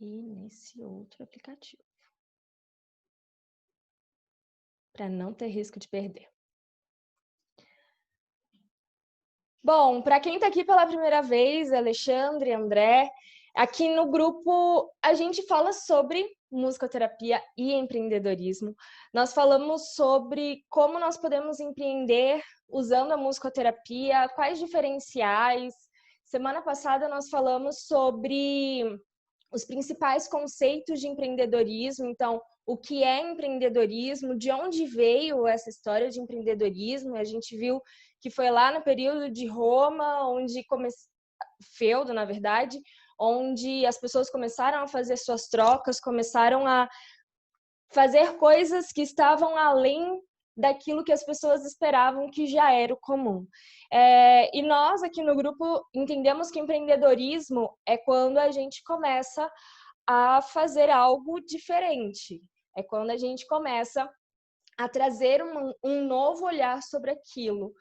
e nesse outro aplicativo, para não ter risco de perder. Bom, para quem está aqui pela primeira vez, Alexandre, André, aqui no grupo a gente fala sobre musicoterapia e empreendedorismo. Nós falamos sobre como nós podemos empreender usando a musicoterapia, quais diferenciais. Semana passada nós falamos sobre os principais conceitos de empreendedorismo, então, o que é empreendedorismo, de onde veio essa história de empreendedorismo. A gente viu que foi lá no período de Roma, feudo, na verdade, onde as pessoas começaram a fazer suas trocas, começaram a fazer coisas que estavam além daquilo que as pessoas esperavam que já era o comum. E nós aqui no grupo entendemos que empreendedorismo é quando a gente começa a fazer algo diferente. É quando a gente começa a trazer um novo olhar sobre aquilo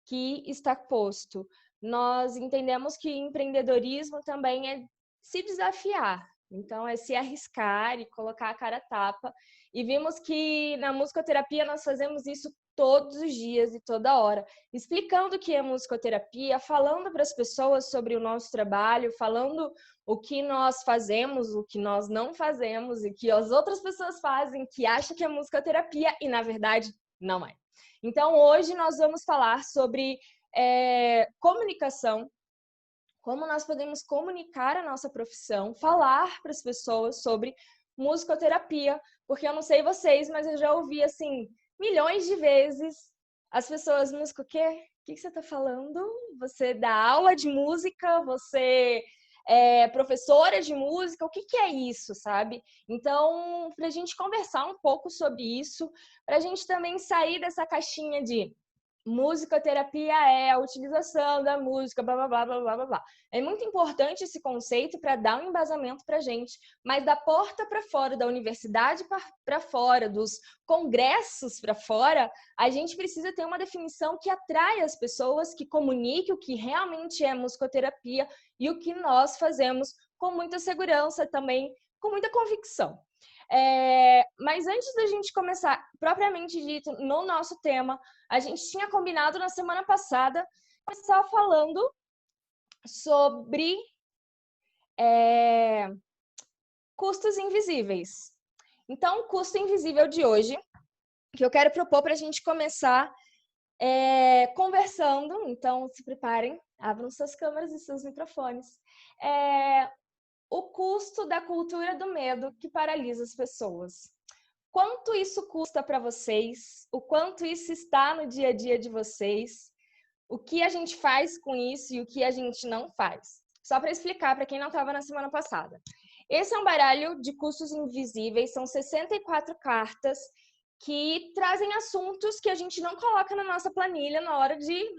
que está posto. Nós entendemos que empreendedorismo também é se desafiar. Então, é se arriscar e colocar a cara a tapa. E vimos que na musicoterapia nós fazemos isso todos os dias e toda hora, explicando o que é musicoterapia, falando para as pessoas sobre o nosso trabalho, falando o que nós fazemos, o que nós não fazemos e que as outras pessoas fazem, que acham que é musicoterapia e, na verdade, não é. Então, hoje nós vamos falar sobre comunicação, como nós podemos comunicar a nossa profissão, falar para as pessoas sobre musicoterapia, porque eu não sei vocês, mas eu já ouvi, assim, milhões de vezes as pessoas, música o quê? O que você está falando? Você dá aula de música? Você é professora de música? O que é isso, sabe? Então, para a gente conversar um pouco sobre isso, para a gente também sair dessa caixinha de musicoterapia é a utilização da música, blá, blá, blá, blá, blá, blá, blá. É muito importante esse conceito para dar um embasamento para a gente, mas da porta para fora, da universidade para fora, dos congressos para fora, a gente precisa ter uma definição que atraia as pessoas, que comunique o que realmente é musicoterapia e o que nós fazemos com muita segurança também, com muita convicção. Mas antes da gente começar, propriamente dito, no nosso tema, a gente tinha combinado na semana passada começar falando sobre custos invisíveis. Então, o custo invisível de hoje, que eu quero propor para a gente começar conversando, então se preparem, abram suas câmeras e seus microfones. O custo da cultura do medo que paralisa as pessoas. Quanto isso custa para vocês? O quanto isso está no dia a dia de vocês? O que a gente faz com isso e o que a gente não faz? Só para explicar para quem não estava na semana passada. Esse é um baralho de custos invisíveis, são 64 cartas que trazem assuntos que a gente não coloca na nossa planilha na hora de,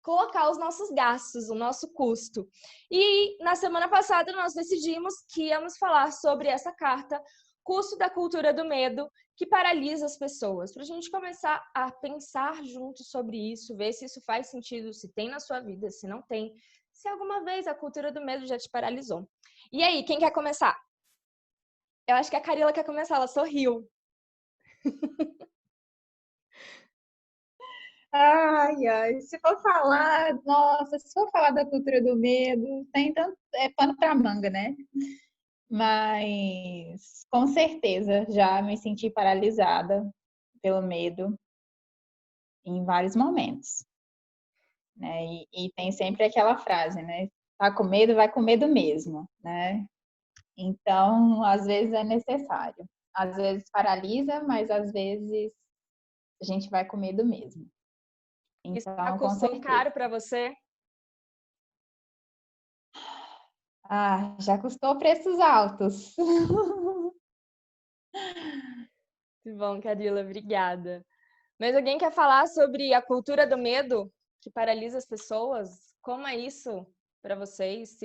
colocar os nossos gastos, o nosso custo. E na semana passada nós decidimos que íamos falar sobre essa carta, custo da cultura do medo, que paralisa as pessoas. Para a gente começar a pensar juntos sobre isso, ver se isso faz sentido, se tem na sua vida, se não tem, se alguma vez a cultura do medo já te paralisou. E aí, quem quer começar? Eu acho que a Carila quer começar, ela sorriu. Ai, se for falar, nossa, se for falar da cultura do medo, tem tanto, pano pra manga, né? Mas com certeza já me senti paralisada pelo medo em vários momentos, né? E tem sempre aquela frase, né? Tá com medo, vai com medo mesmo, né? Então, às vezes é necessário. Às vezes paralisa, mas às vezes a gente vai com medo mesmo. Isso já Então, com custou certeza. caro para você? Já custou preços altos. Que bom, Carila, obrigada. Mas alguém quer falar sobre a cultura do medo que paralisa as pessoas? Como é isso para vocês?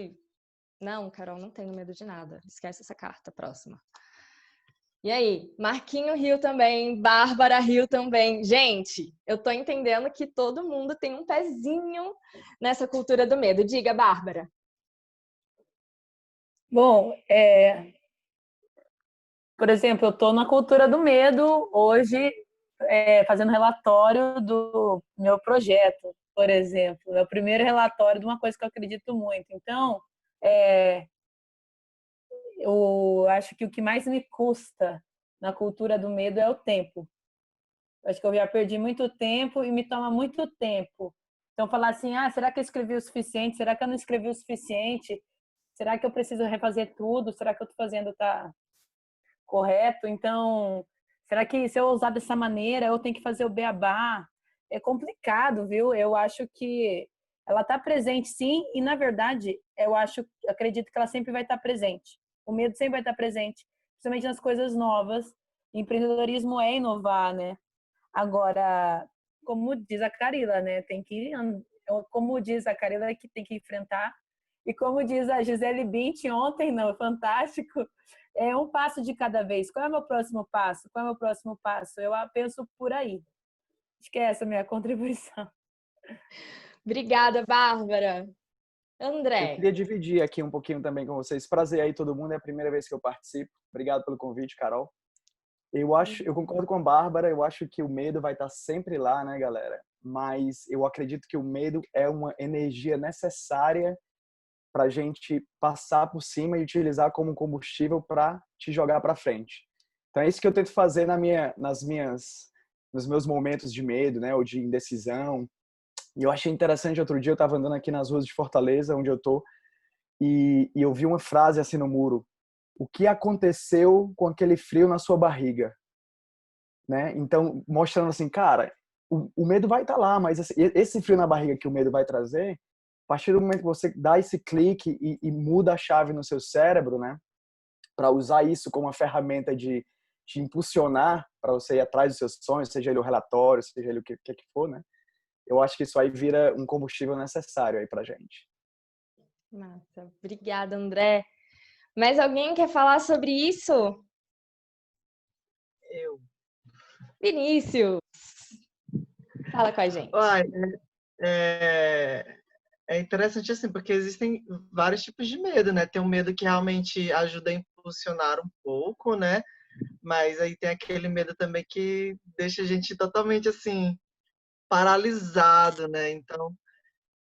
Não, Carol, não tenho medo de nada. Esquece essa carta, próxima. E aí? Marquinho Rio também, Bárbara Rio também. Gente, eu tô entendendo que todo mundo tem um pezinho nessa cultura do medo. Diga, Bárbara. Bom, por exemplo, eu estou na cultura do medo hoje, fazendo relatório do meu projeto, por exemplo. É o primeiro relatório de uma coisa que eu acredito muito. Então, eu acho que o que mais me custa na cultura do medo é o tempo. Eu acho que eu já perdi muito tempo e me toma muito tempo. Então, falar assim, será que eu escrevi o suficiente? Será que eu não escrevi o suficiente? Será que eu preciso refazer tudo? Será que eu estou fazendo correto? Então, será que se eu usar dessa maneira, eu tenho que fazer o beabá? É complicado, viu? Eu acho que ela está presente, sim, e na verdade, acredito que ela sempre vai estar presente. O medo sempre vai estar presente, principalmente nas coisas novas. Empreendedorismo é inovar, né? Agora, como diz a Carila, né? Como diz a Carila, é que tem que enfrentar. E como diz a Gisele Bündchen ontem, no Fantástico, é um passo de cada vez. Qual é o meu próximo passo? Qual é o meu próximo passo? Eu penso por aí. Acho que é essa a minha contribuição. Obrigada, Bárbara. Eu André. queria dividir aqui um pouquinho também com vocês. Prazer aí, todo mundo. É a primeira vez que eu participo. Obrigado pelo convite, Carol. Eu concordo com a Bárbara. Eu acho que o medo vai estar sempre lá, né, galera? Mas eu acredito que o medo é uma energia necessária para a gente passar por cima e utilizar como combustível para te jogar para frente. Então é isso que eu tento fazer nos meus momentos de medo, né, ou de indecisão. E eu achei interessante, outro dia eu estava andando aqui nas ruas de Fortaleza, onde eu tô, e eu vi uma frase assim no muro: o que aconteceu com aquele frio na sua barriga? Né? Então, mostrando assim, cara, o medo vai estar lá, mas esse frio na barriga que o medo vai trazer, a partir do momento que você dá esse clique e muda a chave no seu cérebro, né, para usar isso como uma ferramenta de te impulsionar para você ir atrás dos seus sonhos, seja ele o relatório, seja ele o que for, né? Eu acho que isso aí vira um combustível necessário aí pra gente. Massa. Obrigada, André. Mais alguém quer falar sobre isso? Eu. Vinícius, fala com a gente. Uai, é interessante assim, porque existem vários tipos de medo, né? Tem um medo que realmente ajuda a impulsionar um pouco, né? Mas aí tem aquele medo também que deixa a gente totalmente assim paralisado, né? Então,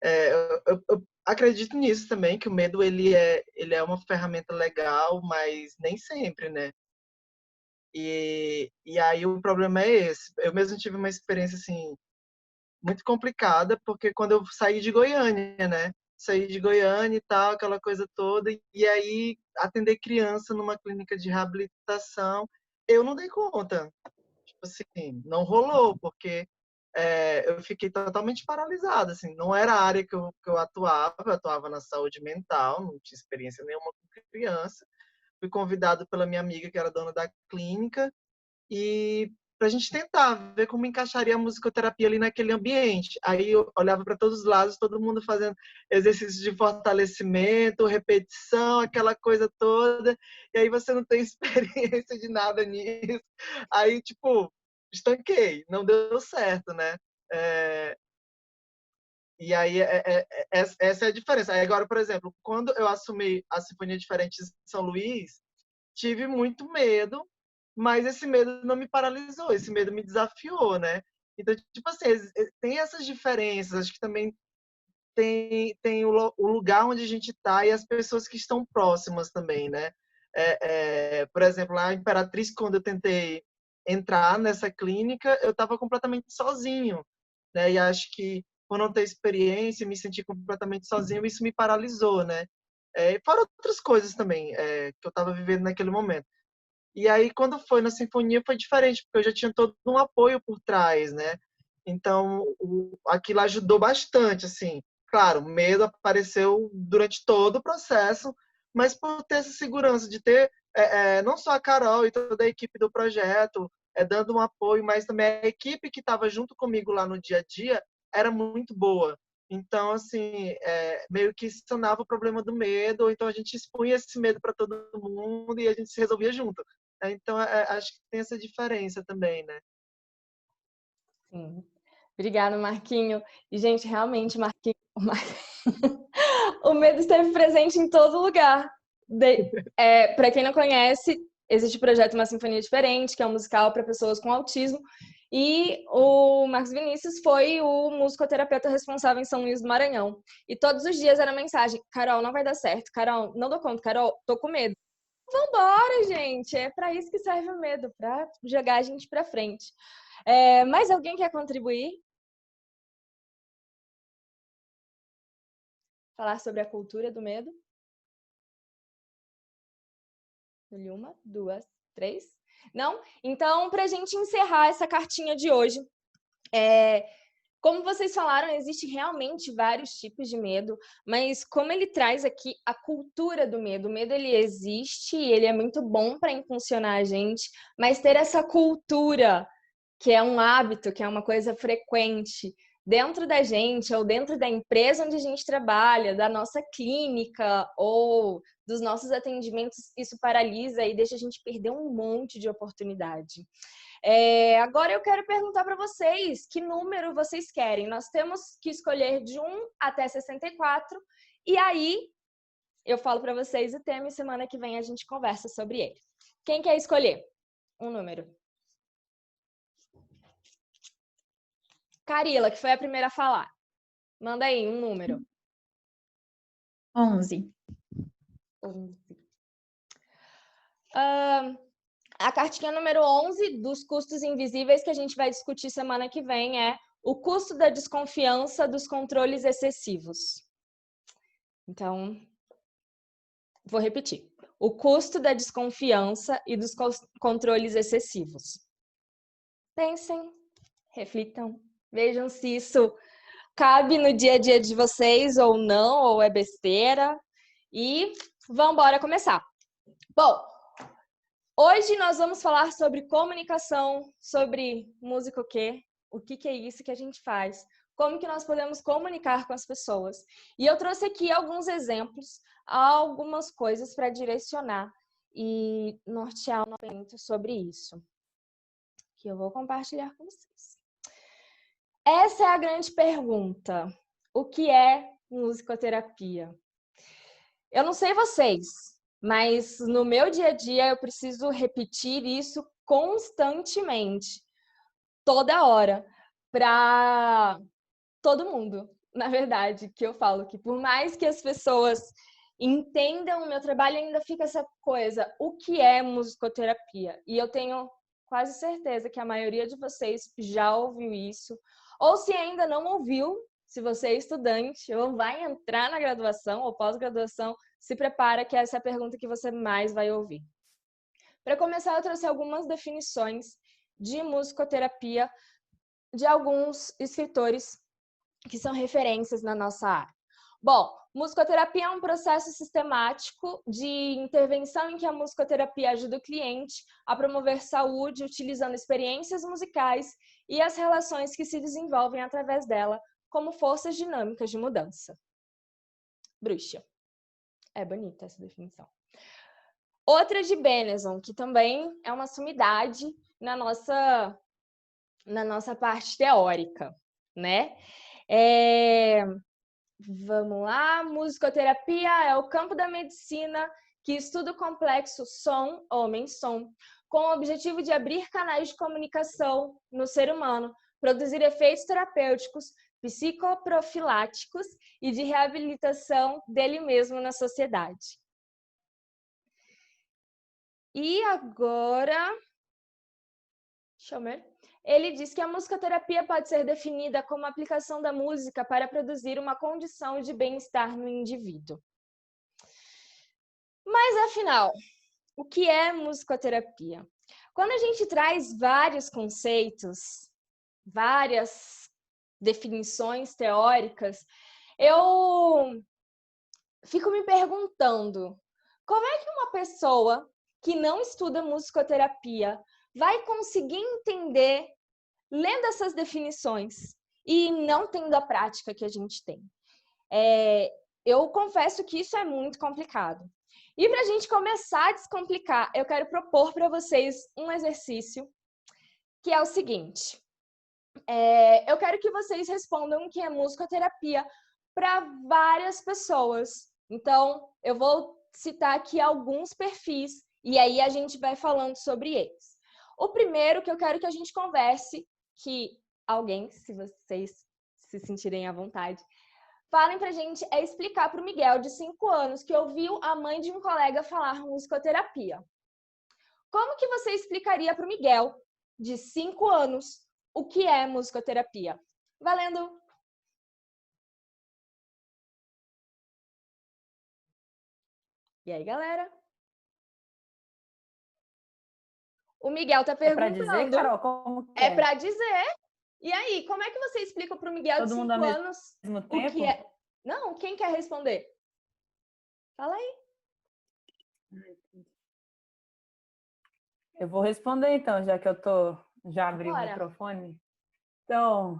eu acredito nisso também, que o medo ele é uma ferramenta legal, mas nem sempre, né? E aí o problema é esse. Eu mesmo tive uma experiência assim muito complicada, porque quando eu saí de Goiânia, né? Saí de Goiânia e tal, aquela coisa toda, e aí atender criança numa clínica de reabilitação, eu não dei conta. Tipo assim, não rolou, porque eu fiquei totalmente paralisada, assim, não era a área que eu atuava na saúde mental, não tinha experiência nenhuma com criança. Fui convidado pela minha amiga, que era dona da clínica, e para a gente tentar ver como encaixaria a musicoterapia ali naquele ambiente. Aí eu olhava para todos os lados, todo mundo fazendo exercícios de fortalecimento, repetição, aquela coisa toda, e aí você não tem experiência de nada nisso. Aí, tipo, estanquei, não deu certo, né? E aí, essa é a diferença. Aí agora, por exemplo, quando eu assumi a Sinfonia Diferente de São Luís, tive muito medo, mas esse medo não me paralisou, esse medo me desafiou, né? Então, tipo assim, tem essas diferenças, acho que também tem o lugar onde a gente está e as pessoas que estão próximas também, né? Por exemplo, a Imperatriz, quando eu tentei entrar nessa clínica, eu estava completamente sozinho, né? E acho que por não ter experiência, me sentir completamente sozinho, isso me paralisou, né? Fora outras coisas também que eu estava vivendo naquele momento. E aí, quando foi na sinfonia, foi diferente, porque eu já tinha todo um apoio por trás, né? Então, aquilo ajudou bastante, assim. Claro, o medo apareceu durante todo o processo, mas por ter essa segurança de ter não só a Carol e toda a equipe do projeto dando um apoio, mas também a equipe que estava junto comigo lá no dia a dia era muito boa. Então, assim, meio que sanava o problema do medo, ou então a gente expunha esse medo para todo mundo e a gente se resolvia junto. Então, acho que tem essa diferença também, né? Sim. Obrigada, Marquinho. E, gente, realmente, Marquinho, o medo esteve presente em todo lugar. Para quem não conhece, existe o projeto Uma Sinfonia Diferente, que é um musical para pessoas com autismo. E o Marcos Vinícius foi o musicoterapeuta responsável em São Luís do Maranhão. E todos os dias era mensagem: Carol, não vai dar certo. Carol, não dou conta. Carol, tô com medo. Vambora, gente! É para isso que serve o medo, para jogar a gente para frente. Mais alguém quer contribuir? Falar sobre a cultura do medo? Uma, duas, três. Não? Então, para a gente encerrar essa cartinha de hoje, como vocês falaram, existe realmente vários tipos de medo, mas como ele traz aqui a cultura do medo, o medo ele existe, ele é muito bom para impulsionar a gente, mas ter essa cultura, que é um hábito, que é uma coisa frequente, dentro da gente ou dentro da empresa onde a gente trabalha, da nossa clínica ou dos nossos atendimentos, isso paralisa e deixa a gente perder um monte de oportunidade. Agora eu quero perguntar para vocês que número vocês querem. Nós temos que escolher de 1 até 64 e aí eu falo para vocês o tema e semana que vem a gente conversa sobre ele. Quem quer escolher um número? Carila, que foi a primeira a falar. Manda aí um número. 11. 11. A cartinha número 11 dos custos invisíveis que a gente vai discutir semana que vem é o custo da desconfiança dos controles excessivos. Então, vou repetir. O custo da desconfiança e dos controles excessivos. Pensem, reflitam, vejam se isso cabe no dia a dia de vocês ou não, ou é besteira. E vamos embora começar. Bom, hoje nós vamos falar sobre comunicação, sobre música o que é isso que a gente faz, como que nós podemos comunicar com as pessoas. E eu trouxe aqui alguns exemplos, algumas coisas para direcionar e nortear o nosso sobre isso, que eu vou compartilhar com vocês. Essa é a grande pergunta. O que é musicoterapia? Eu não sei vocês, mas no meu dia a dia eu preciso repetir isso constantemente, toda hora, para todo mundo, na verdade, que eu falo que por mais que as pessoas entendam o meu trabalho, ainda fica essa coisa, o que é musicoterapia? E eu tenho quase certeza que a maioria de vocês já ouviu isso, ou se ainda não ouviu, se você é estudante ou vai entrar na graduação ou pós-graduação, se prepara que essa é a pergunta que você mais vai ouvir. Para começar, eu trouxe algumas definições de musicoterapia de alguns escritores que são referências na nossa área. Bom, musicoterapia é um processo sistemático de intervenção em que a musicoterapia ajuda o cliente a promover saúde utilizando experiências musicais e as relações que se desenvolvem através dela como forças dinâmicas de mudança. Bruxa. É bonita essa definição. Outra de Benezon, que também é uma sumidade na nossa parte teórica, né? Vamos lá. Musicoterapia é o campo da medicina que estuda o complexo som, homem-som, com o objetivo de abrir canais de comunicação no ser humano, produzir efeitos terapêuticos, psicoprofiláticos e de reabilitação dele mesmo na sociedade. E agora, deixa eu ver. Ele diz que a musicoterapia pode ser definida como a aplicação da música para produzir uma condição de bem-estar no indivíduo. Mas, afinal, o que é musicoterapia? Quando a gente traz vários conceitos, várias definições teóricas, eu fico me perguntando como é que uma pessoa que não estuda musicoterapia vai conseguir entender lendo essas definições e não tendo a prática que a gente tem. Eu confesso que isso é muito complicado. E para a gente começar a descomplicar, eu quero propor para vocês um exercício que é o seguinte. Eu quero que vocês respondam o que é musicoterapia para várias pessoas. Então, eu vou citar aqui alguns perfis e aí a gente vai falando sobre eles. O primeiro que eu quero que a gente converse, que alguém, se vocês se sentirem à vontade, falem pra gente, é explicar para o Miguel, de 5 anos, que ouviu a mãe de um colega falar musicoterapia. Como que você explicaria para o Miguel, de 5 anos, o que é musicoterapia? Valendo! E aí, galera? O Miguel tá É para perguntando. dizer, Carol, como que É para dizer. E aí, como é que você explica para o Miguel Todo de 5 mundo ao anos mesmo o tempo? que é? Não, quem quer responder? Fala aí. Eu vou responder então, já que eu já abri o Bora. microfone. Então,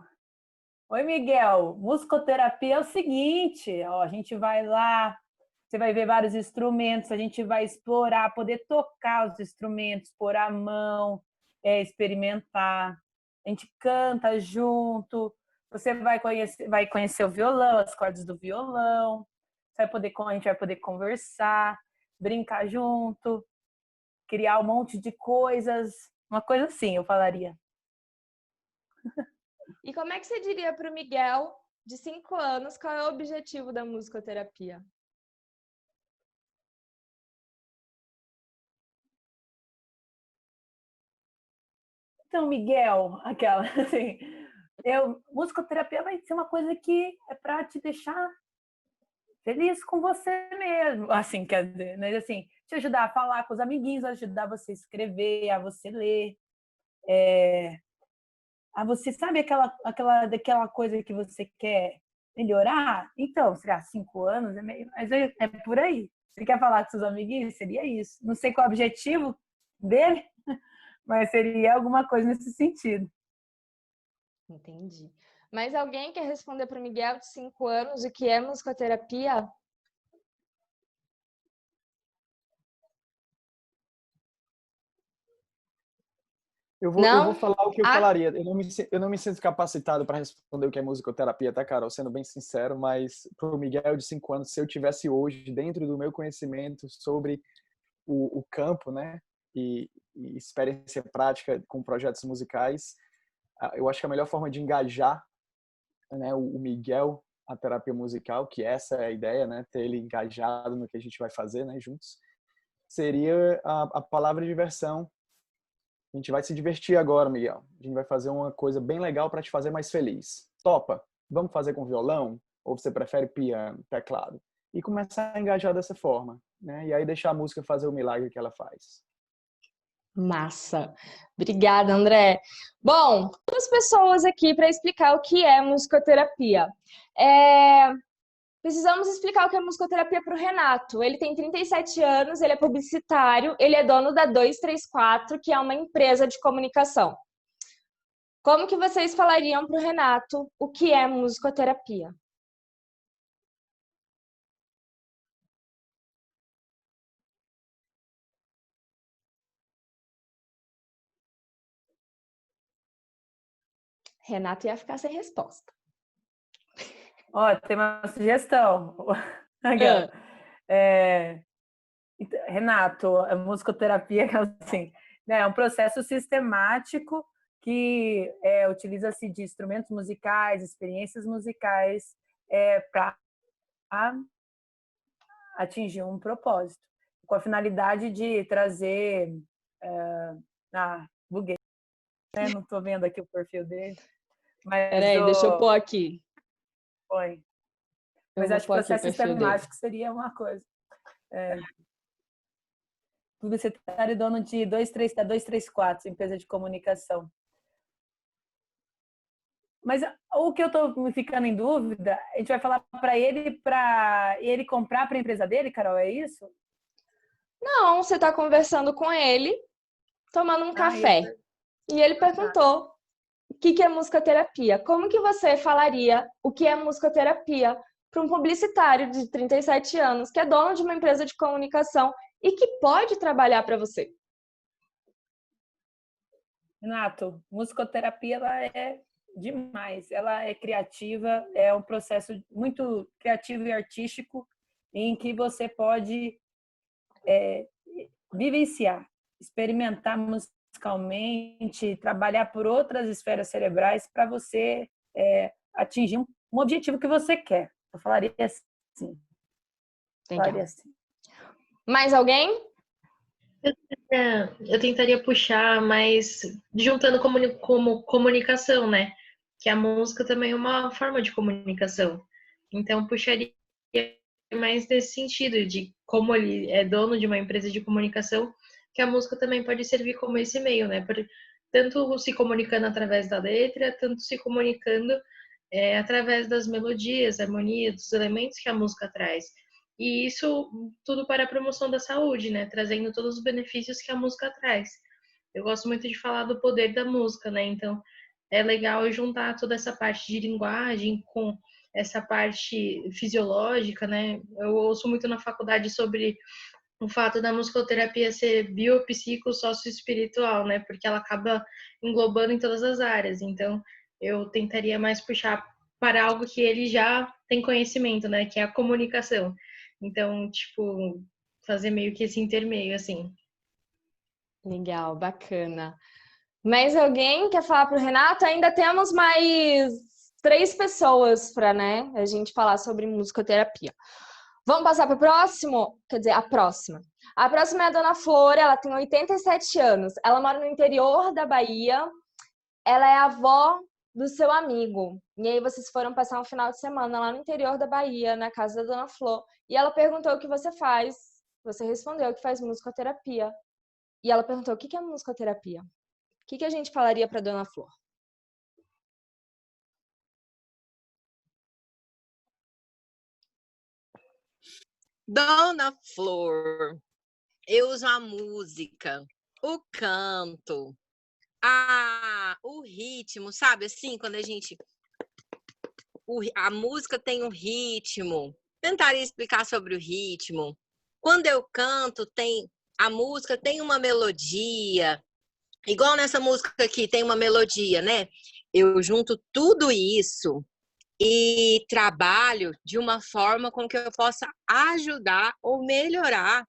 oi Miguel, musicoterapia é o seguinte, ó, a gente vai lá, você vai ver vários instrumentos, a gente vai explorar, poder tocar os instrumentos, pôr a mão, experimentar. A gente canta junto, você vai conhecer o violão, as cordas do violão, a gente vai poder conversar, brincar junto, criar um monte de coisas, uma coisa assim, eu falaria. E como é que você diria para o Miguel, de 5 anos, qual é o objetivo da musicoterapia? Então, Miguel, aquela assim, musicoterapia vai ser uma coisa que é para te deixar feliz com você mesmo, assim, quer dizer, né? Assim, te ajudar a falar com os amiguinhos, ajudar você a escrever, a você ler, a você sabe daquela coisa que você quer melhorar. Então, será 5 anos, mas é por aí. Você quer falar com seus amiguinhos? Seria isso. Não sei qual é o objetivo dele, mas seria alguma coisa nesse sentido. Entendi. Mas alguém quer responder para o Miguel, de 5 anos, o que é musicoterapia? Eu Não? vou falar o que eu falaria. Eu não me sinto capacitado para responder o que é musicoterapia, tá, Carol? Sendo bem sincero, mas para o Miguel de 5 anos, se eu tivesse hoje, dentro do meu conhecimento sobre o campo, né, e experiência prática com projetos musicais, eu acho que a melhor forma de engajar, né, o Miguel, a terapia musical, que essa é a ideia, né, ter ele engajado no que a gente vai fazer, né, juntos, seria a palavra diversão. A gente vai se divertir agora, Miguel. A gente vai fazer uma coisa bem legal para te fazer mais feliz. Topa? Vamos fazer com violão? Ou você prefere piano, teclado? E começar a engajar dessa forma, né? E aí deixar a música fazer o milagre que ela faz. Massa. Obrigada, André. Bom, duas pessoas aqui para explicar o que é musicoterapia. Precisamos explicar o que é musicoterapia para o Renato. Ele tem 37 anos, ele é publicitário, ele é dono da 234, que é uma empresa de comunicação. Como que vocês falariam para o Renato o que é musicoterapia? Renato ia ficar sem resposta. Ó, tem uma sugestão. Renato, a musicoterapia assim, né, é um processo sistemático que utiliza-se de instrumentos musicais, experiências musicais para atingir um propósito, com a finalidade de trazer... buguei, né? Não estou vendo aqui o perfil dele. Peraí, deixa eu pôr aqui. Foi. Mas acho que o processo sistemático seria uma coisa. Publicitário dono de 234, empresa de comunicação. Mas o que eu estou me ficando em dúvida, a gente vai falar para ele comprar para a empresa dele, Carol, é isso? Não, você está conversando com ele, tomando um café. E ele perguntou o que é musicoterapia. Como que você falaria o que é musicoterapia para um publicitário de 37 anos, que é dono de uma empresa de comunicação e que pode trabalhar para você? Renato, musicoterapia ela é demais. Ela é criativa, é um processo muito criativo e artístico em que você pode vivenciar, experimentar musicalmente, trabalhar por outras esferas cerebrais para você atingir um objetivo que você quer. Eu falaria assim. Legal. Mais alguém? Eu tentaria puxar, mas juntando como comunicação, né? Que a música também é uma forma de comunicação. Então, puxaria mais nesse sentido, de como ele é dono de uma empresa de comunicação, que a música também pode servir como esse meio, né? Tanto se comunicando através da letra, tanto se comunicando através das melodias, harmonias, dos elementos que a música traz. E isso tudo para a promoção da saúde, né? Trazendo todos os benefícios que a música traz. Eu gosto muito de falar do poder da música, né? Então, é legal juntar toda essa parte de linguagem com essa parte fisiológica, né? Eu ouço muito na faculdade sobre o fato da musicoterapia ser biopsico, socioespiritual, né? Porque ela acaba englobando em todas as áreas. Então, eu tentaria mais puxar para algo que ele já tem conhecimento, né? Que é a comunicação. Então, tipo, fazer meio que esse intermeio, assim. Legal, bacana. Mais alguém quer falar para o Renato? Ainda temos mais 3 pessoas para, né, a gente falar sobre musicoterapia. Vamos passar para o próximo? Quer dizer, a próxima. A próxima é a Dona Flor, ela tem 87 anos. Ela mora no interior da Bahia. Ela é avó do seu amigo. E aí vocês foram passar um final de semana lá no interior da Bahia, na casa da Dona Flor. E ela perguntou o que você faz. Você respondeu que faz musicoterapia. E ela perguntou o que é musicoterapia. O que a gente falaria para Dona Flor? Dona Flor, eu uso a música, o canto, o ritmo, sabe? Assim, quando a música tem um ritmo. Tentaria explicar sobre o ritmo. Quando eu canto, a música tem uma melodia. Igual nessa música aqui, tem uma melodia, né? Eu junto tudo isso e trabalho de uma forma com que eu possa ajudar ou melhorar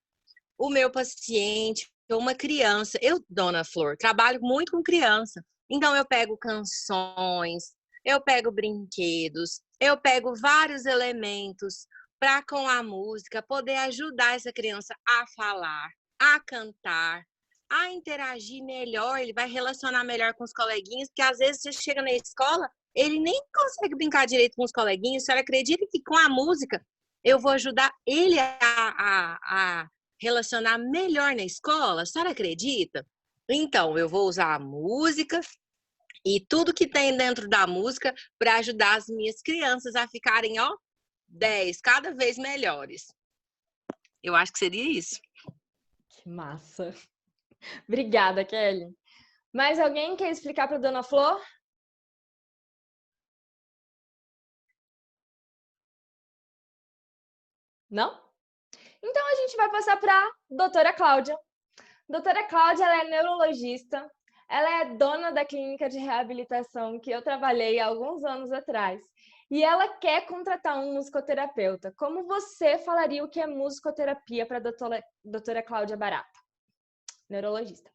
o meu paciente, uma criança. Eu, Dona Flor, trabalho muito com criança. Então, eu pego canções, eu pego brinquedos, eu pego vários elementos para, com a música, poder ajudar essa criança a falar, a cantar, a interagir melhor. Ele vai relacionar melhor com os coleguinhas, porque às vezes você chega na escola, ele nem consegue brincar direito com os coleguinhas. A senhora acredita que com a música eu vou ajudar ele a relacionar melhor na escola? A senhora acredita? Então, eu vou usar a música e tudo que tem dentro da música para ajudar as minhas crianças a ficarem, 10, cada vez melhores. Eu acho que seria isso. Que massa. Obrigada, Kelly. Mais alguém quer explicar para a Dona Flor? Não? Então a gente vai passar para a doutora Cláudia. Doutora Cláudia, ela é neurologista, ela é dona da clínica de reabilitação que eu trabalhei há alguns anos atrás. E ela quer contratar um musicoterapeuta. Como você falaria o que é musicoterapia para a doutora Cláudia Barata, neurologista?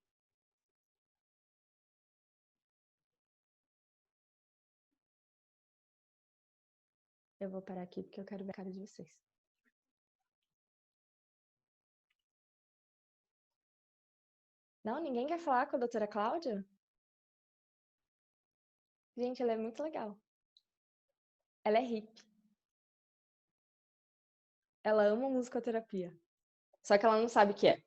Eu vou parar aqui porque eu quero ver a cara de vocês. Não, ninguém quer falar com a doutora Cláudia? Gente, ela é muito legal. Ela é hippie. Ela ama musicoterapia. Só que ela não sabe o que é.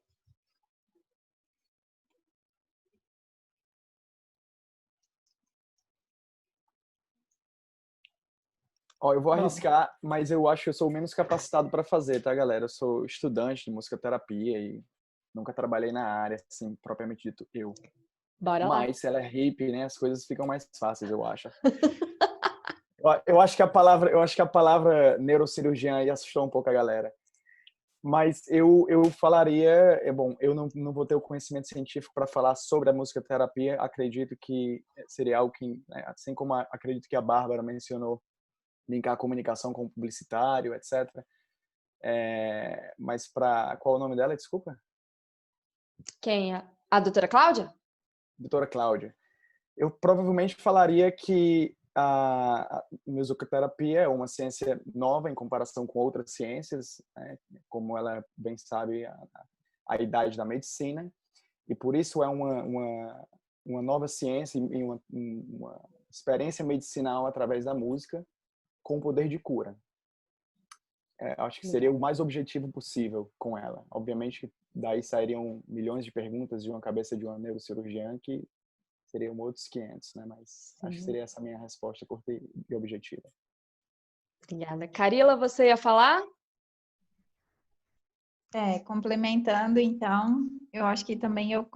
Eu vou arriscar, mas eu acho que eu sou o menos capacitado para fazer, tá, galera? Eu sou estudante de musicoterapia e nunca trabalhei na área, assim, propriamente dito, eu. Bora lá. Mas se ela é hippie, né, as coisas ficam mais fáceis, eu acho. Eu acho que a palavra neurocirurgiã aí assustou um pouco a galera. Mas eu falaria, bom, eu não vou ter o conhecimento científico para falar sobre a musicoterapia. Acredito que seria algo que, né, assim como acredito que a Bárbara mencionou, linkar a comunicação com o publicitário, etc. Mas para qual é o nome dela, desculpa? Quem é? A doutora Cláudia? Doutora Cláudia. Eu provavelmente falaria que a musicoterapia é uma ciência nova em comparação com outras ciências, né? Como ela bem sabe, a idade da medicina, e por isso é uma nova ciência e uma experiência medicinal através da música com poder de cura. Acho que seria o mais objetivo possível com ela. Obviamente, daí sairiam milhões de perguntas de uma cabeça de uma neurocirurgiã que seriam outros 500, né? Mas acho que seria essa a minha resposta curta e objetiva. Obrigada. Carila, você ia falar? Complementando, então, eu acho que também eu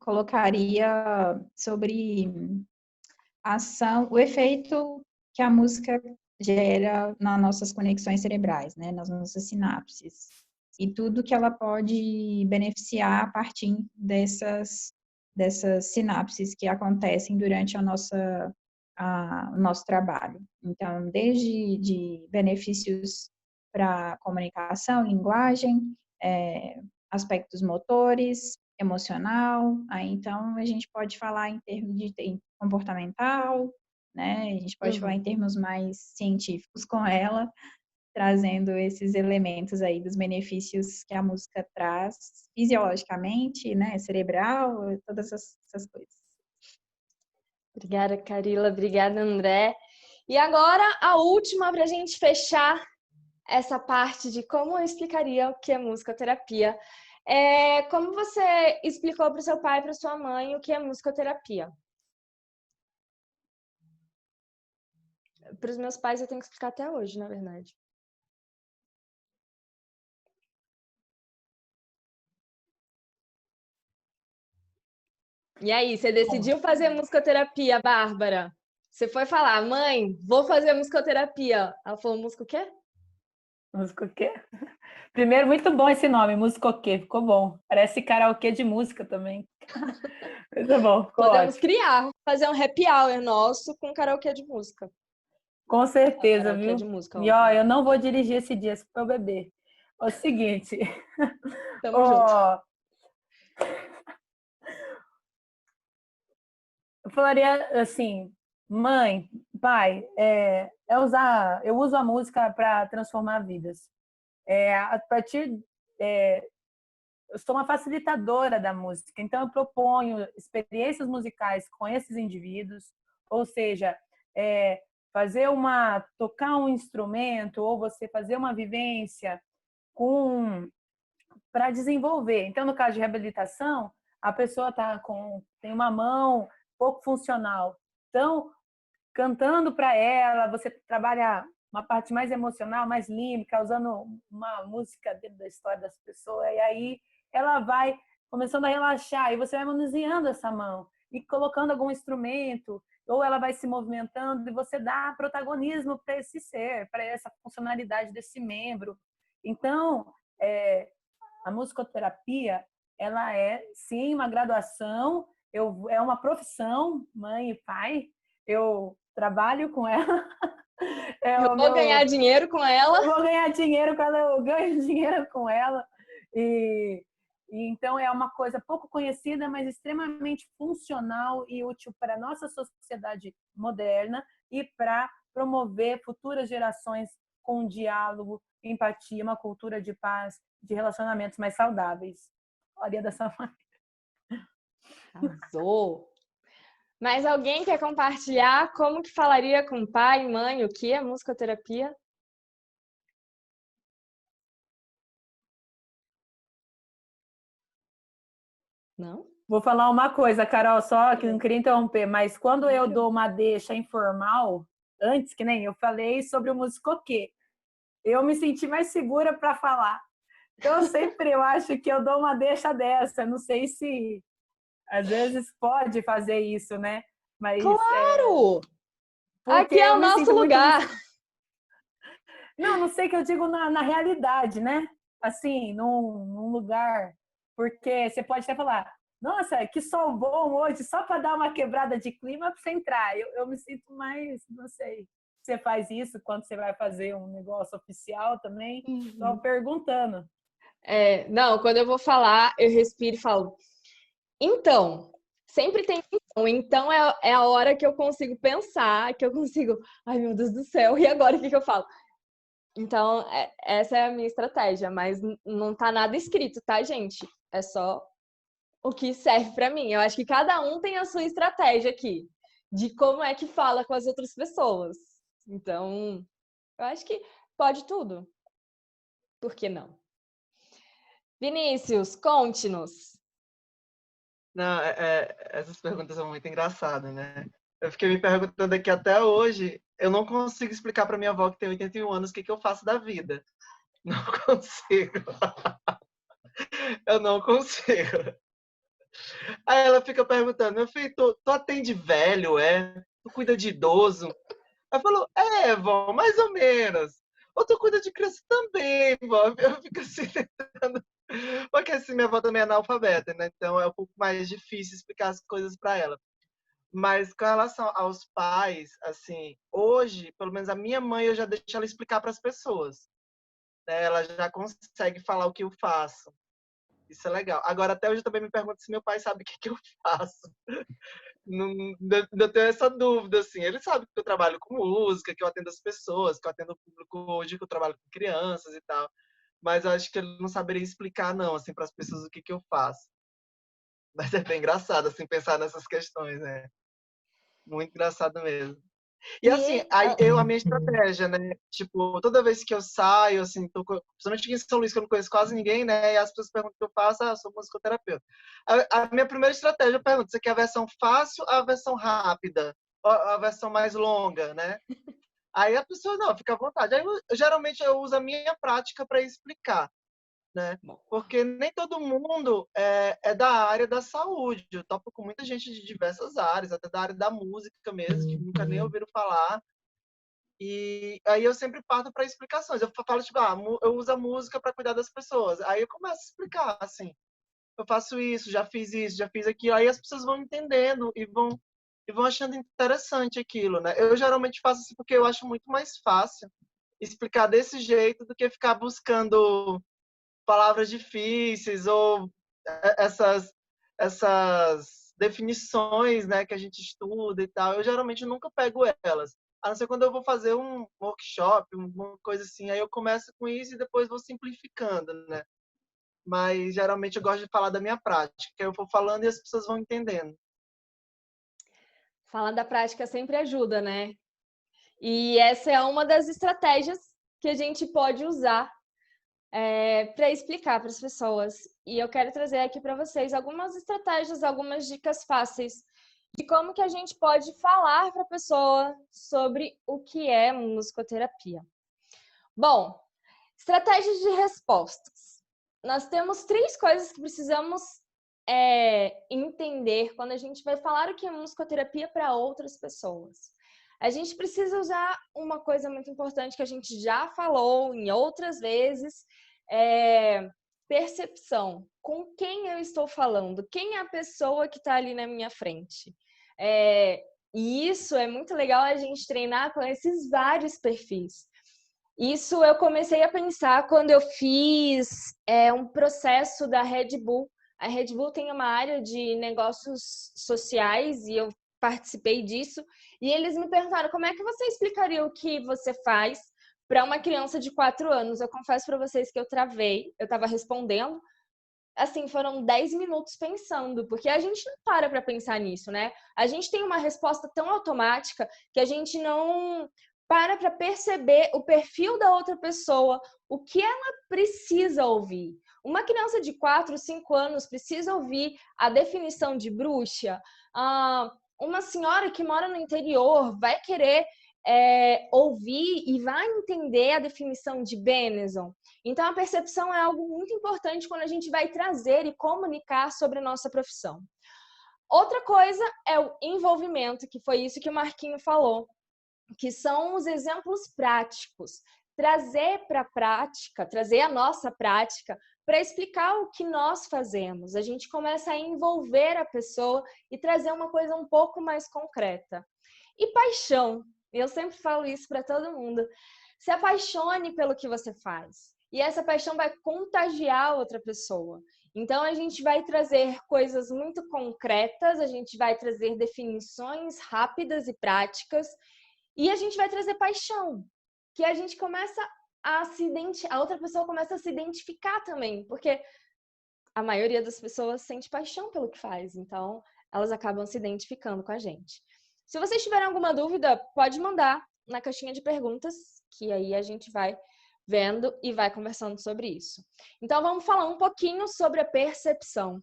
colocaria sobre a ação, o efeito que a música gera nas nossas conexões cerebrais, né, nas nossas sinapses, e tudo que ela pode beneficiar a partir dessas sinapses que acontecem durante o nosso trabalho. Então, desde de benefícios para comunicação, linguagem, aspectos motores, emocional, aí então a gente pode falar em termos de comportamental, né? A gente pode falar em termos mais científicos com ela, trazendo esses elementos aí dos benefícios que a música traz fisiologicamente, né? Cerebral, todas essas coisas. Obrigada, Carila. Obrigada, André. E agora, a última para a gente fechar essa parte de como eu explicaria o que é musicoterapia. Como você explicou para o seu pai e para sua mãe o que é musicoterapia? Para os meus pais eu tenho que explicar até hoje, na verdade. E aí, você decidiu fazer musicoterapia, Bárbara? Você foi falar, mãe, vou fazer musicoterapia. Ela falou, música o quê? Música o quê? Primeiro, muito bom esse nome, música o quê? Ficou bom. Parece karaokê de música também. Muito bom, ficou Podemos ótimo. criar, fazer um happy hour nosso com karaokê de música. Com certeza, Karaokê viu? de música, E ó, eu não vou dirigir esse dia, se for beber. É o seguinte. Tamo junto. Eu falaria assim, mãe, pai, eu uso a música para transformar vidas. A partir, eu sou uma facilitadora da música, então eu proponho experiências musicais com esses indivíduos, ou seja, tocar um instrumento ou você fazer uma vivência para desenvolver. Então, no caso de reabilitação, a pessoa tem uma mão pouco funcional. Então, cantando para ela, você trabalha uma parte mais emocional, mais límbica, usando uma música dentro da história das pessoas, e aí ela vai começando a relaxar, e você vai manuseando essa mão, e colocando algum instrumento, ou ela vai se movimentando, e você dá protagonismo para esse ser, para essa funcionalidade desse membro. Então, a musicoterapia, ela é, sim, uma graduação, é uma profissão, mãe e pai, eu trabalho com ela. Eu vou ganhar dinheiro com ela. Eu vou ganhar dinheiro com ela, eu ganho dinheiro com ela. E então é uma coisa pouco conhecida, mas extremamente funcional e útil para a nossa sociedade moderna e para promover futuras gerações com diálogo, empatia, uma cultura de paz, de relacionamentos mais saudáveis. Olha dessa maneira. Arrasou! Mas alguém quer compartilhar como que falaria com pai e mãe o que é musicoterapia? Não? Vou falar uma coisa, Carol, só que não queria interromper, mas quando eu dou uma deixa informal, antes, que nem eu falei sobre o musicoquê, eu me senti mais segura para falar. Então, eu acho que eu dou uma deixa dessa. Não sei se às vezes pode fazer isso, né? Mas, claro! Aqui é o nosso lugar. Não sei que eu digo na realidade, né? Assim, num lugar. Porque você pode até falar, nossa, que sol bom hoje, só para dar uma quebrada de clima para você entrar. Eu me sinto mais, não sei, você faz isso quando você vai fazer um negócio oficial também? Só perguntando. Não, quando eu vou falar, eu respiro e falo, então, sempre tem então. Então é a hora que eu consigo pensar, que eu consigo, ai meu Deus do céu, e agora o que eu falo? Então, essa é a minha estratégia, mas não tá nada escrito, tá, gente? É só o que serve pra mim. Eu acho que cada um tem a sua estratégia aqui, de como é que fala com as outras pessoas. Então, eu acho que pode tudo. Por que não? Vinícius, conte-nos. Não, essas perguntas são muito engraçadas, né? Eu fiquei me perguntando aqui até hoje, eu não consigo explicar para minha avó que tem 81 anos o que eu faço da vida. Não consigo. Eu não consigo. Aí ela fica perguntando, meu filho, tu atende velho, é? Tu cuida de idoso? Ela falou, vó, mais ou menos. Ou tu cuida de criança também, vó. Eu fico assim tentando. Porque assim, minha avó também é analfabeta, né? Então é um pouco mais difícil explicar as coisas para ela. Mas com relação aos pais, assim, hoje, pelo menos a minha mãe, eu já deixo ela explicar para as pessoas. Né? Ela já consegue falar o que eu faço. Isso é legal. Agora, até hoje eu também me pergunto se meu pai sabe o que eu faço. Não tenho essa dúvida, assim. Ele sabe que eu trabalho com música, que eu atendo as pessoas, que eu atendo o público hoje, que eu trabalho com crianças e tal. Mas eu acho que ele não saberia explicar, não, assim, para as pessoas o que eu faço. Mas é bem engraçado, assim, pensar nessas questões, né? Muito engraçado mesmo. E assim, aí a minha estratégia, né? Tipo, toda vez que eu saio, assim, principalmente aqui em São Luís, que eu não conheço quase ninguém, né? E as pessoas perguntam o que eu faço, eu sou musicoterapeuta. A minha primeira estratégia, eu pergunto, você quer a versão fácil ou a versão rápida? Ou a versão mais longa, né? Aí a pessoa, não, fica à vontade. Aí, geralmente, eu uso a minha prática para explicar, né? Porque nem todo mundo é da área da saúde. Eu topo com muita gente de diversas áreas, até da área da música mesmo, que nunca nem ouviram falar. E aí eu sempre parto para explicações. Eu falo, tipo, eu uso a música para cuidar das pessoas. Aí eu começo a explicar, assim, eu faço isso, já fiz aquilo. Aí as pessoas vão entendendo e vão achando interessante aquilo, né? Eu geralmente faço assim porque eu acho muito mais fácil explicar desse jeito do que ficar buscando palavras difíceis ou essas definições, né, que a gente estuda e tal. Eu geralmente nunca pego elas. A não ser quando eu vou fazer um workshop, uma coisa assim, aí eu começo com isso e depois vou simplificando, né? Mas geralmente eu gosto de falar da minha prática, que eu vou falando e as pessoas vão entendendo. Falar da prática sempre ajuda, né? E essa é uma das estratégias que a gente pode usar para explicar para as pessoas. E eu quero trazer aqui para vocês algumas estratégias, algumas dicas fáceis de como que a gente pode falar para a pessoa sobre o que é musicoterapia. Bom, estratégias de respostas. Nós temos 3 coisas que precisamos entender quando a gente vai falar o que é musicoterapia para outras pessoas. A gente precisa usar uma coisa muito importante que a gente já falou em outras vezes, percepção. Com quem eu estou falando? Quem é a pessoa que está ali na minha frente? E isso é muito legal a gente treinar com esses vários perfis. Isso eu comecei a pensar quando eu fiz um processo da Red Bull. A Red Bull tem uma área de negócios sociais e eu participei disso. E eles me perguntaram, como é que você explicaria o que você faz para uma criança de 4 anos? Eu confesso para vocês que eu travei, eu estava respondendo. Assim, foram 10 minutos pensando, porque a gente não para pensar nisso, né? A gente tem uma resposta tão automática que a gente não para perceber o perfil da outra pessoa, o que ela precisa ouvir. Uma criança de 4, 5 anos precisa ouvir a definição de bruxa. Uma senhora que mora no interior vai querer ouvir e vai entender a definição de Benezon. Então, a percepção é algo muito importante quando a gente vai trazer e comunicar sobre a nossa profissão. Outra coisa é o envolvimento, que foi isso que o Marquinho falou, que são os exemplos práticos. Trazer para a prática, trazer a nossa prática para explicar o que nós fazemos. A gente começa a envolver a pessoa e trazer uma coisa um pouco mais concreta. E paixão. E eu sempre falo isso para todo mundo. Se apaixone pelo que você faz. E essa paixão vai contagiar outra pessoa. Então, a gente vai trazer coisas muito concretas, a gente vai trazer definições rápidas e práticas, e a gente vai trazer paixão, que a gente começa a outra pessoa começa a se identificar também, porque a maioria das pessoas sente paixão pelo que faz, então elas acabam se identificando com a gente. Se vocês tiverem alguma dúvida, pode mandar na caixinha de perguntas, que aí a gente vai vendo e vai conversando sobre isso. Então, vamos falar um pouquinho sobre a percepção.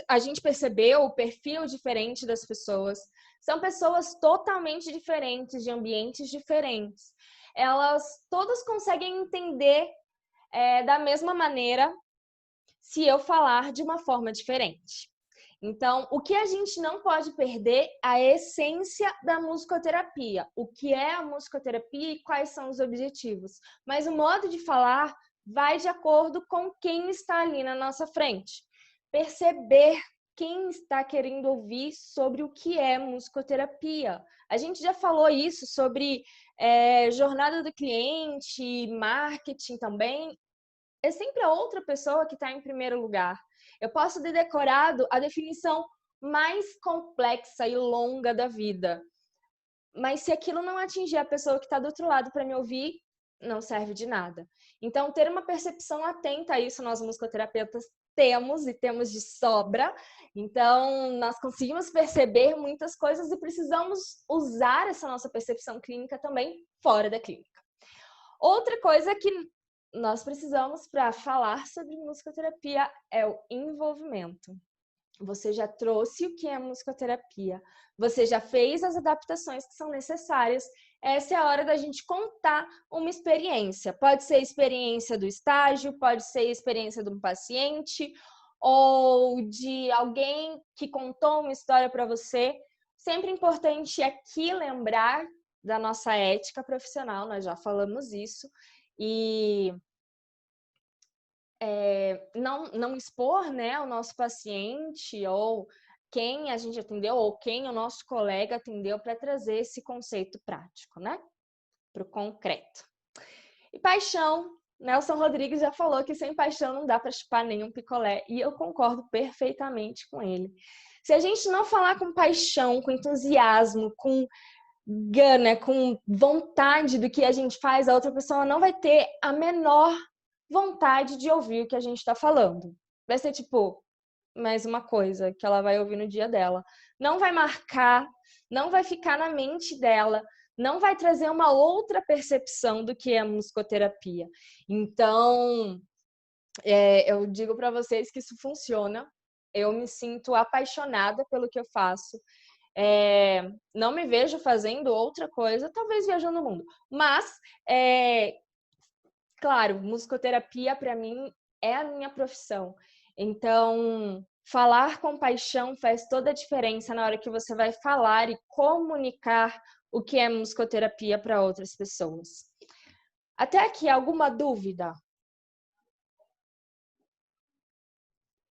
A gente percebeu o perfil diferente das pessoas. São pessoas totalmente diferentes, de ambientes diferentes. Elas todas conseguem entender da mesma maneira se eu falar de uma forma diferente. Então, o que a gente não pode perder é a essência da musicoterapia. O que é a musicoterapia e quais são os objetivos. Mas o modo de falar vai de acordo com quem está ali na nossa frente. Perceber quem está querendo ouvir sobre o que é musicoterapia. A gente já falou isso sobre jornada do cliente, marketing também. É sempre a outra pessoa que está em primeiro lugar. Eu posso ter decorado a definição mais complexa e longa da vida. Mas se aquilo não atingir a pessoa que está do outro lado para me ouvir, não serve de nada. Então, ter uma percepção atenta a isso, nós musicoterapeutas temos e temos de sobra. Então, nós conseguimos perceber muitas coisas e precisamos usar essa nossa percepção clínica também fora da clínica. Outra coisa que nós precisamos para falar sobre musicoterapia é o envolvimento. Você já trouxe o que é musicoterapia, você já fez as adaptações que são necessárias. Essa é a hora da gente contar uma experiência. Pode ser a experiência do estágio, pode ser a experiência de um paciente ou de alguém que contou uma história para você. Sempre importante aqui lembrar da nossa ética profissional, nós já falamos isso. E não expor, né, o nosso paciente ou quem a gente atendeu ou quem o nosso colega atendeu para trazer esse conceito prático, né, para o concreto. E paixão, Nelson Rodrigues já falou que sem paixão não dá para chupar nenhum picolé e eu concordo perfeitamente com ele. Se a gente não falar com paixão, com entusiasmo, com gana, com vontade do que a gente faz, a outra pessoa não vai ter a menor vontade de ouvir o que a gente está falando. Vai ser tipo, mais uma coisa que ela vai ouvir no dia dela. Não vai marcar, não vai ficar na mente dela, não vai trazer uma outra percepção do que é musicoterapia. Então, eu digo para vocês que isso funciona. Eu me sinto apaixonada pelo que eu faço. Não me vejo fazendo outra coisa, talvez viajando o mundo. Mas, claro, musicoterapia para mim é a minha profissão. Então, falar com paixão faz toda a diferença na hora que você vai falar e comunicar o que é musicoterapia para outras pessoas. Até aqui, alguma dúvida?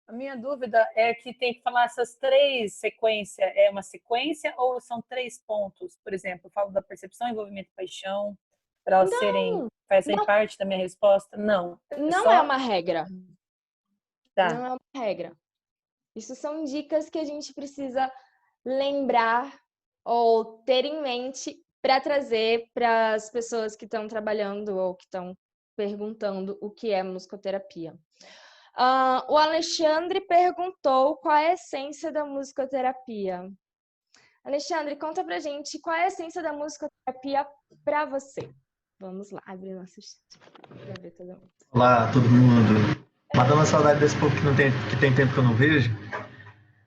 A minha dúvida é que tem que falar essas três sequências. É uma sequência ou são 3 pontos? Por exemplo, eu falo da percepção, envolvimento e paixão, para elas fazem parte da minha resposta? Não. Não é uma regra. Tá. Não é uma regra. Isso são dicas que a gente precisa lembrar ou ter em mente para trazer para as pessoas que estão trabalhando ou que estão perguntando o que é musicoterapia. O Alexandre perguntou qual é a essência da musicoterapia. Alexandre, conta pra gente qual é a essência da musicoterapia para você. Vamos lá, abrir nosso chat para ver todo mundo. Olá, todo mundo. Matando a saudade desse povo que tem tempo que eu não vejo.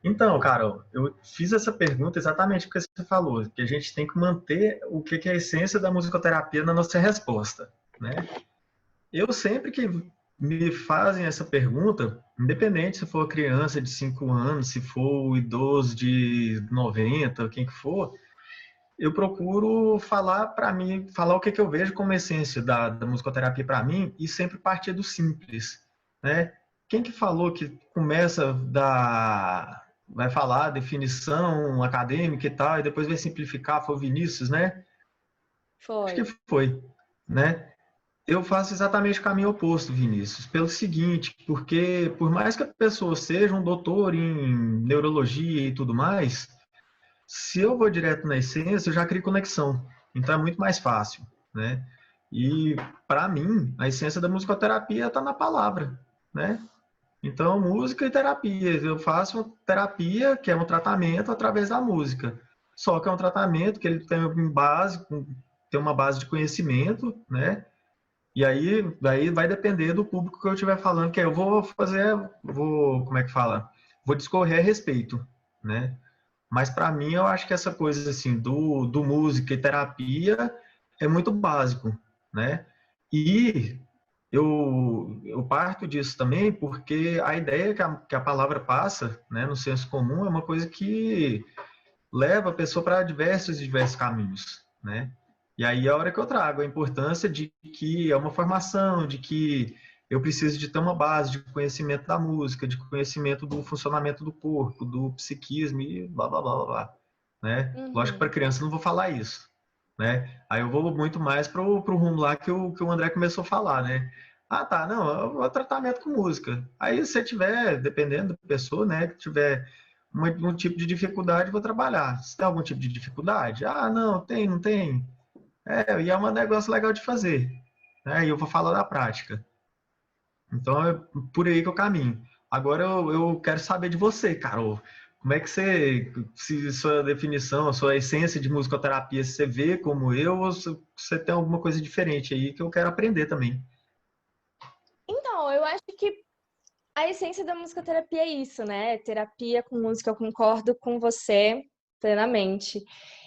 Então, Carol, eu fiz essa pergunta exatamente porque você falou, que a gente tem que manter o que é a essência da musicoterapia na nossa resposta, né? Eu sempre que me fazem essa pergunta, independente se for criança de 5 anos, se for o idoso de 90, quem que for, eu procuro falar para mim, falar o que eu vejo como essência da musicoterapia para mim e sempre partir do simples, né? Quem que falou que começa vai falar definição acadêmica e tal, e depois vai simplificar, foi o Vinícius, né? Acho que Foi. foi, né? Eu faço exatamente o caminho oposto, Vinícius, pelo seguinte, porque por mais que a pessoa seja um doutor em neurologia e tudo mais, se eu vou direto na essência, eu já crio conexão. Então é muito mais fácil, né? E para mim, a essência da musicoterapia está na palavra, né? Então, música e terapia. Eu faço terapia, que é um tratamento através da música. Só que é um tratamento que ele tem uma base de conhecimento, né? E aí vai depender do público que eu estiver falando, que eu como é que fala? Vou discorrer a respeito, né? Mas para mim eu acho que essa coisa assim do música e terapia é muito básico, né? E eu parto disso também porque a ideia que a palavra passa, né, no senso comum é uma coisa que leva a pessoa para diversos caminhos, né? E aí é a hora que eu trago a importância de que é uma formação, de que eu preciso de ter uma base de conhecimento da música, de conhecimento do funcionamento do corpo, do psiquismo e blá blá blá blá, blá, né? Lógico que para Uhum. criança eu não vou falar isso, né? Aí eu vou muito mais pro rumo lá que o André começou a falar, né? Ah, tá, não, é o tratamento com música. Aí se tiver, dependendo da pessoa, né, que tiver um tipo de dificuldade, vou trabalhar. Se tem algum tipo de dificuldade? Ah, não, tem, não tem. E é um negócio legal de fazer. Né? E eu vou falar da prática. Então é por aí que eu caminho. Agora eu quero saber de você, Carol. Como é que se sua definição, sua essência de musicoterapia, se você vê como eu, ou se você tem alguma coisa diferente aí que eu quero aprender também? Então, eu acho que a essência da musicoterapia é isso, né? Terapia com música, eu concordo com você plenamente.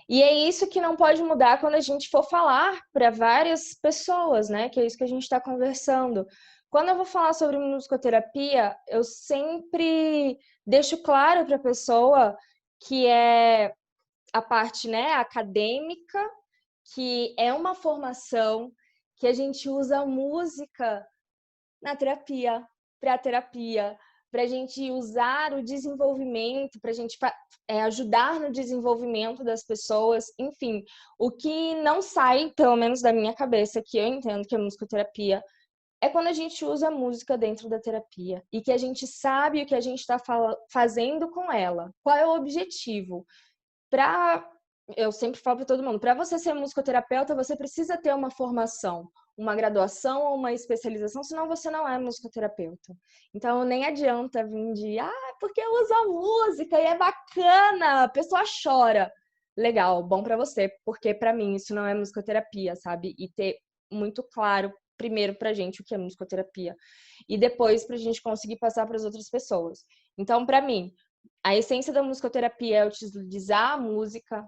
E é isso que não pode mudar quando a gente for falar para várias pessoas, né? Que é isso que a gente está conversando. Quando eu vou falar sobre musicoterapia, eu sempre deixo claro para a pessoa que é a parte, né, acadêmica, que é uma formação, que a gente usa música na terapia, para a terapia, para a gente usar o desenvolvimento, para a gente ajudar no desenvolvimento das pessoas, enfim. O que não sai, pelo menos da minha cabeça, que eu entendo que é musicoterapia, é quando a gente usa a música dentro da terapia e que a gente sabe o que a gente está fazendo com ela. Qual é o objetivo? Eu sempre falo para todo mundo, para você ser musicoterapeuta, você precisa ter uma formação, uma graduação ou uma especialização, senão você não é musicoterapeuta. Então, nem adianta vir porque eu uso a música e é bacana, a pessoa chora. Legal, bom para você, porque para mim isso não é musicoterapia, sabe? E ter muito claro, primeiro pra gente, o que é musicoterapia, e depois pra gente conseguir passar para as outras pessoas. Então, para mim, a essência da musicoterapia é utilizar a música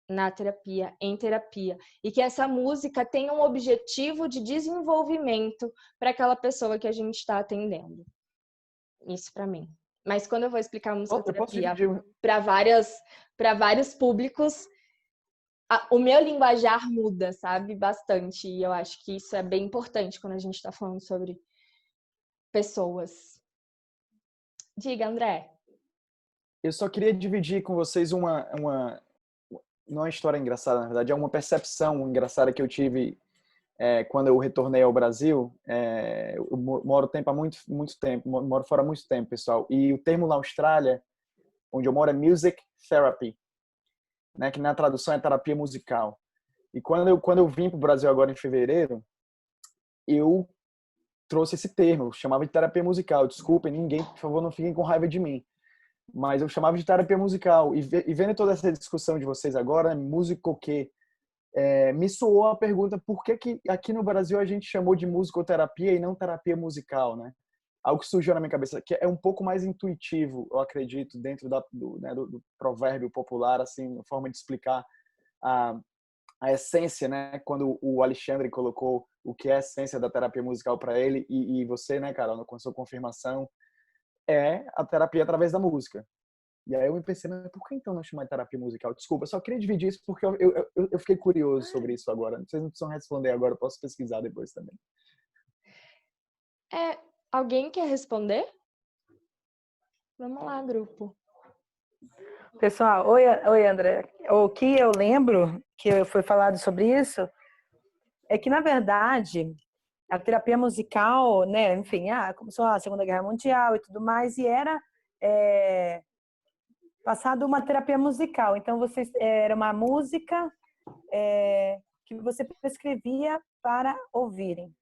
na terapia, em terapia, e que essa música tenha um objetivo de desenvolvimento para aquela pessoa que a gente está atendendo. Isso para mim. Mas quando eu vou explicar a Eu posso musicoterapia dividir. para vários públicos, o meu linguajar muda, sabe? Bastante. E eu acho que isso é bem importante quando a gente está falando sobre pessoas. Diga, André. Eu só queria dividir com vocês não é uma história engraçada, na verdade, é uma percepção engraçada que eu tive quando eu retornei ao Brasil. Eu moro há muito tempo, moro fora há muito tempo, pessoal. E o termo na Austrália, onde eu moro, é music therapy, né? Que na tradução é terapia musical. E quando eu vim para o Brasil agora em fevereiro, eu trouxe esse termo, eu chamava de terapia musical. Desculpem, ninguém, por favor, não fiquem com raiva de mim. Mas eu chamava de terapia musical. E vendo toda essa discussão de vocês agora, músico o quê? Me soou a pergunta por que aqui no Brasil a gente chamou de musicoterapia e não terapia musical, né? Algo que surgiu na minha cabeça, que é um pouco mais intuitivo, eu acredito, dentro do provérbio popular, assim, a forma de explicar a, a essência, né? Quando o Alexandre colocou o que é a essência da terapia musical para ele, e você, né, Carol, com a sua confirmação, é a terapia através da música. E aí eu me pensei, mas por que então não chamar de terapia musical? Desculpa, eu só queria dividir isso porque eu fiquei curioso sobre isso agora. Vocês não precisam responder agora, eu posso pesquisar depois também. Alguém quer responder? Vamos lá, grupo. Pessoal, oi André. O que eu lembro que foi falado sobre isso é que, na verdade, a terapia musical, né, enfim, começou a Segunda Guerra Mundial e tudo mais, e era passado uma terapia musical. Então, era uma música que você prescrevia para ouvirem.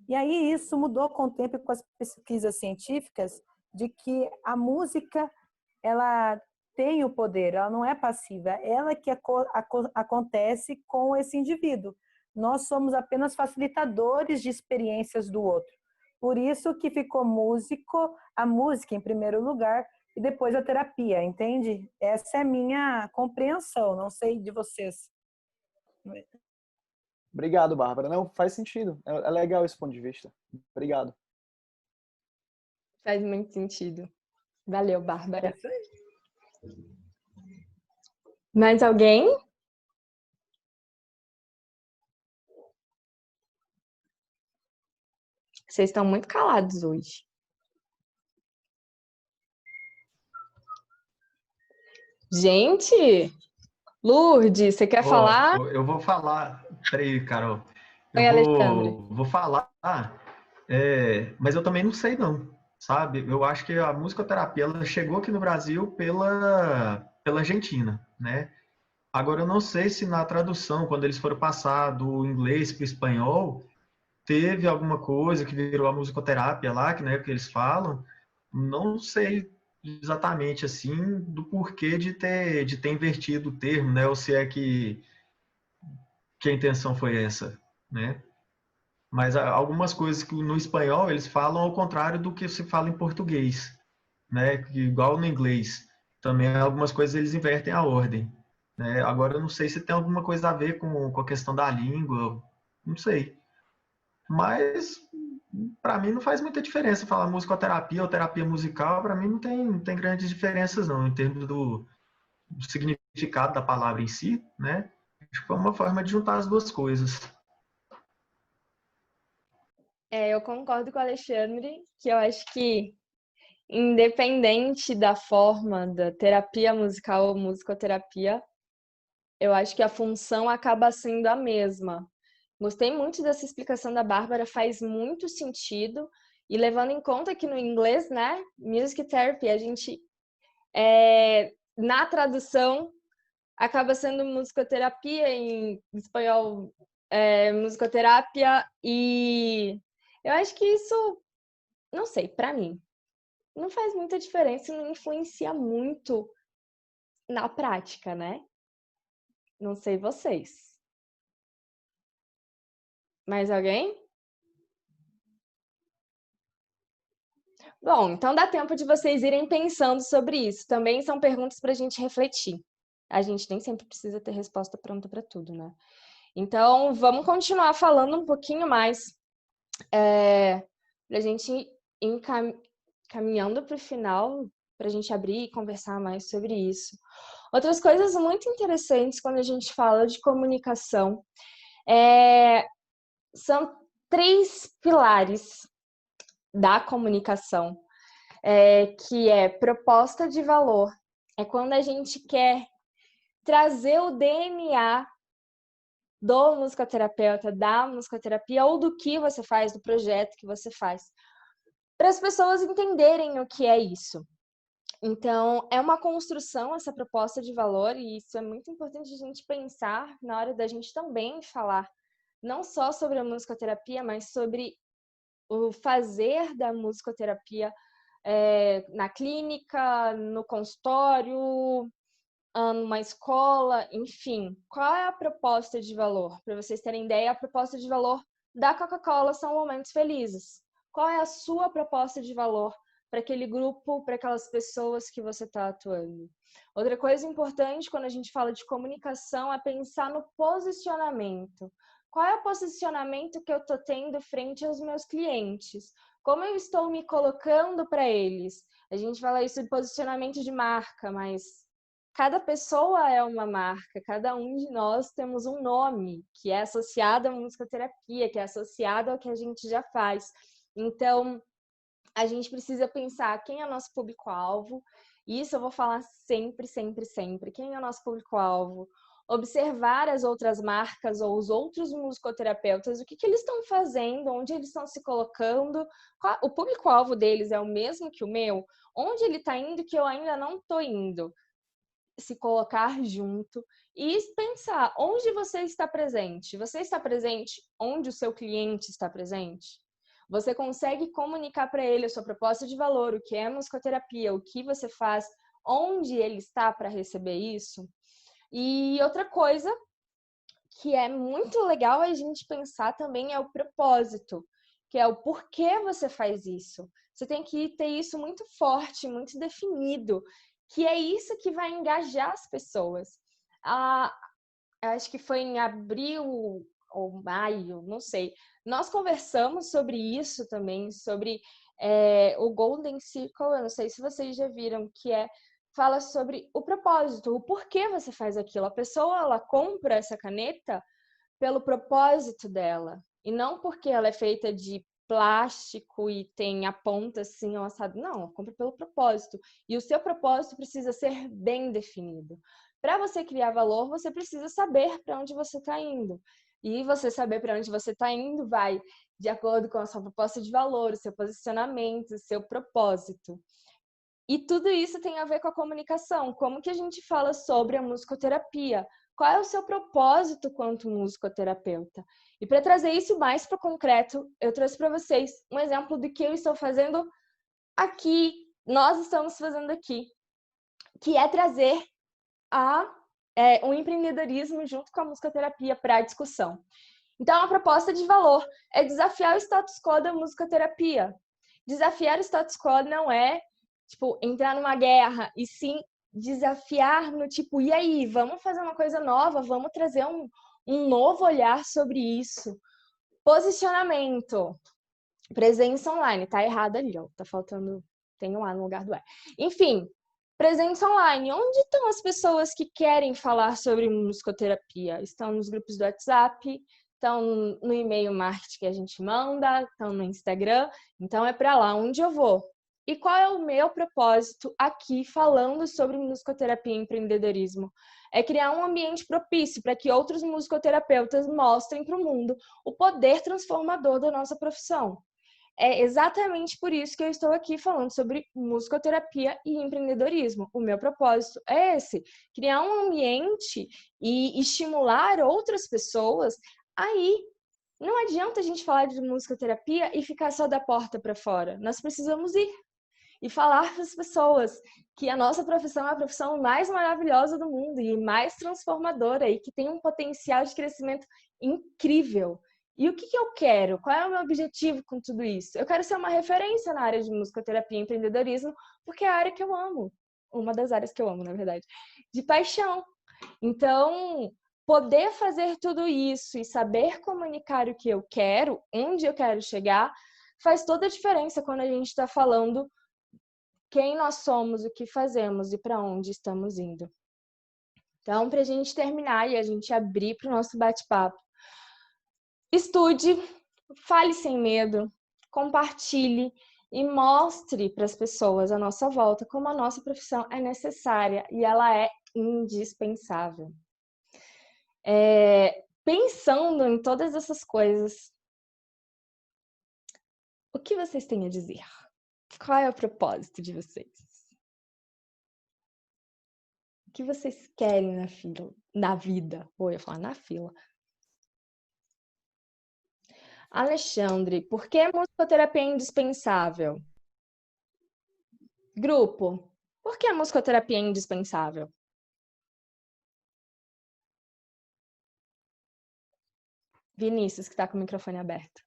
E aí isso mudou com o tempo e com as pesquisas científicas de que a música, ela tem o poder, ela não é passiva, ela que acontece com esse indivíduo. Nós somos apenas facilitadores de experiências do outro. Por isso que ficou a música em primeiro lugar e depois a terapia, entende? Essa é a minha compreensão, não sei de vocês. Obrigado, Bárbara. Não, faz sentido. É legal esse ponto de vista. Obrigado. Faz muito sentido. Valeu, Bárbara. Mais alguém? Vocês estão muito calados hoje. Gente, Lourdes, você quer falar? Eu vou falar. Peraí, Carol. Oi, Alexandre. Vou falar, mas eu também não sei, não. Sabe? Eu acho que a musicoterapia ela chegou aqui no Brasil pela Argentina, né? Agora, eu não sei se na tradução, quando eles foram passar do inglês para o espanhol, teve alguma coisa que virou a musicoterapia lá, que, né, que eles falam. Não sei exatamente assim do porquê de ter invertido o termo, né? Ou se é que a intenção foi essa, né? Mas algumas coisas que no espanhol eles falam ao contrário do que se fala em português, né? Igual no inglês. Também algumas coisas eles invertem a ordem, né? Agora eu não sei se tem alguma coisa a ver com a questão da língua, não sei. Mas para mim não faz muita diferença falar musicoterapia ou terapia musical, para mim não tem grandes diferenças não, em termos do significado da palavra em si, né? Acho que é uma forma de juntar as duas coisas. Eu concordo com o Alexandre, que eu acho que, independente da forma da terapia musical ou musicoterapia, eu acho que a função acaba sendo a mesma. Gostei muito dessa explicação da Bárbara, faz muito sentido. E levando em conta que no inglês, né, music therapy, a gente, na tradução, acaba sendo musicoterapia, em espanhol, musicoterapia, e eu acho que isso, não sei, para mim, não faz muita diferença e não influencia muito na prática, né? Não sei vocês. Mais alguém? Bom, então dá tempo de vocês irem pensando sobre isso. Também são perguntas para a gente refletir. A gente nem sempre precisa ter resposta pronta para tudo, né? Então, vamos continuar falando um pouquinho mais para a gente ir caminhando para o final, para a gente abrir e conversar mais sobre isso. Outras coisas muito interessantes quando a gente fala de comunicação são 3 pilares da comunicação, que é proposta de valor. É quando a gente quer trazer o DNA do musicoterapeuta, da musicoterapia, ou do que você faz, do projeto que você faz, para as pessoas entenderem o que é isso. Então, é uma construção essa proposta de valor, e isso é muito importante a gente pensar na hora da gente também falar, não só sobre a musicoterapia, mas sobre o fazer da musicoterapia na clínica, no consultório, numa escola, enfim. Qual é a proposta de valor? Para vocês terem ideia, a proposta de valor da Coca-Cola são momentos felizes. Qual é a sua proposta de valor para aquele grupo, para aquelas pessoas que você está atuando? Outra coisa importante quando a gente fala de comunicação é pensar no posicionamento. Qual é o posicionamento que eu estou tendo frente aos meus clientes? Como eu estou me colocando para eles? A gente fala isso de posicionamento de marca, mas cada pessoa é uma marca, cada um de nós temos um nome que é associado à musicoterapia, que é associado ao que a gente já faz. Então, a gente precisa pensar quem é o nosso público-alvo. Isso eu vou falar sempre, sempre, sempre. Quem é o nosso público-alvo? Observar as outras marcas ou os outros musicoterapeutas, o que eles estão fazendo, onde eles estão se colocando, o público-alvo deles é o mesmo que o meu, onde ele está indo que eu ainda não estou indo. Se colocar junto e pensar onde você está presente. Você está presente onde o seu cliente está presente? Você consegue comunicar para ele a sua proposta de valor, o que é musicoterapia, o que você faz, onde ele está para receber isso? E outra coisa que é muito legal a gente pensar também é o propósito, que é o porquê você faz isso. Você tem que ter isso muito forte, muito definido, que é isso que vai engajar as pessoas. Acho que foi em abril ou maio, não sei. Nós conversamos sobre isso também, sobre o Golden Circle, eu não sei se vocês já viram, fala sobre o propósito, o porquê você faz aquilo. A pessoa, ela compra essa caneta pelo propósito dela, e não porque ela é feita de plástico e tem a ponta assim, ou assado. Não, ela compra pelo propósito. E o seu propósito precisa ser bem definido. Para você criar valor, você precisa saber para onde você está indo. E você saber para onde você está indo vai de acordo com a sua proposta de valor, o seu posicionamento, o seu propósito. E tudo isso tem a ver com a comunicação. Como que a gente fala sobre a musicoterapia? Qual é o seu propósito quanto musicoterapeuta? E para trazer isso mais para o concreto, eu trouxe para vocês um exemplo do que eu estou fazendo aqui, nós estamos fazendo aqui, que é trazer um empreendedorismo junto com a musicoterapia para a discussão. Então, a proposta de valor é desafiar o status quo da musicoterapia. Desafiar o status quo não é entrar numa guerra, e sim desafiar no e aí, vamos fazer uma coisa nova, vamos trazer um novo olhar sobre isso. Posicionamento, presença online, tá errado ali, ó, tá faltando, tem um A no lugar do E. Enfim, presença online, onde estão as pessoas que querem falar sobre musicoterapia? Estão nos grupos do WhatsApp, estão no e-mail marketing que a gente manda, estão no Instagram, então é para lá onde eu vou. E qual é o meu propósito aqui falando sobre musicoterapia e empreendedorismo? É criar um ambiente propício para que outros musicoterapeutas mostrem para o mundo o poder transformador da nossa profissão. É exatamente por isso que eu estou aqui falando sobre musicoterapia e empreendedorismo. O meu propósito é esse, criar um ambiente e estimular outras pessoas aí. Não adianta a gente falar de musicoterapia e ficar só da porta para fora. Nós precisamos ir e falar para as pessoas que a nossa profissão é a profissão mais maravilhosa do mundo e mais transformadora e que tem um potencial de crescimento incrível. E o que eu quero? Qual é o meu objetivo com tudo isso? Eu quero ser uma referência na área de musicoterapia e empreendedorismo, porque é a área que eu amo. Uma das áreas que eu amo, na verdade. De paixão. Então, poder fazer tudo isso e saber comunicar o que eu quero, onde eu quero chegar, faz toda a diferença quando a gente está falando quem nós somos, o que fazemos e para onde estamos indo. Então, para a gente terminar e a gente abrir para o nosso bate-papo, estude, fale sem medo, compartilhe e mostre para as pessoas à nossa volta como a nossa profissão é necessária e ela é indispensável. Pensando em todas essas coisas, o que vocês têm a dizer? Qual é o propósito de vocês? O que vocês querem na vida? Ou eu ia falar na fila. Alexandre, por que a musicoterapia é indispensável? Grupo, por que a musicoterapia é indispensável? Vinícius, que está com o microfone aberto.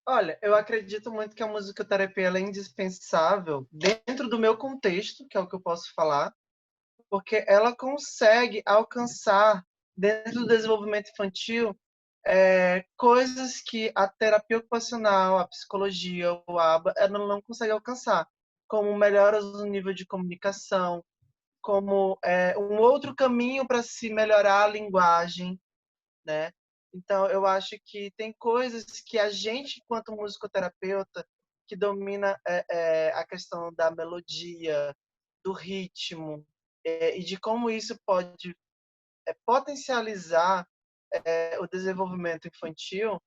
Olha, eu acredito muito que a musicoterapia ela é indispensável dentro do meu contexto, que é o que eu posso falar, porque ela consegue alcançar, dentro do desenvolvimento infantil, coisas que a terapia ocupacional, a psicologia, o ABA, ela não consegue alcançar, como melhoras no nível de comunicação, como um outro caminho para se melhorar a linguagem, né? Então, eu acho que tem coisas que a gente, enquanto musicoterapeuta, que domina a questão da melodia, do ritmo, e de como isso pode potencializar o desenvolvimento infantil,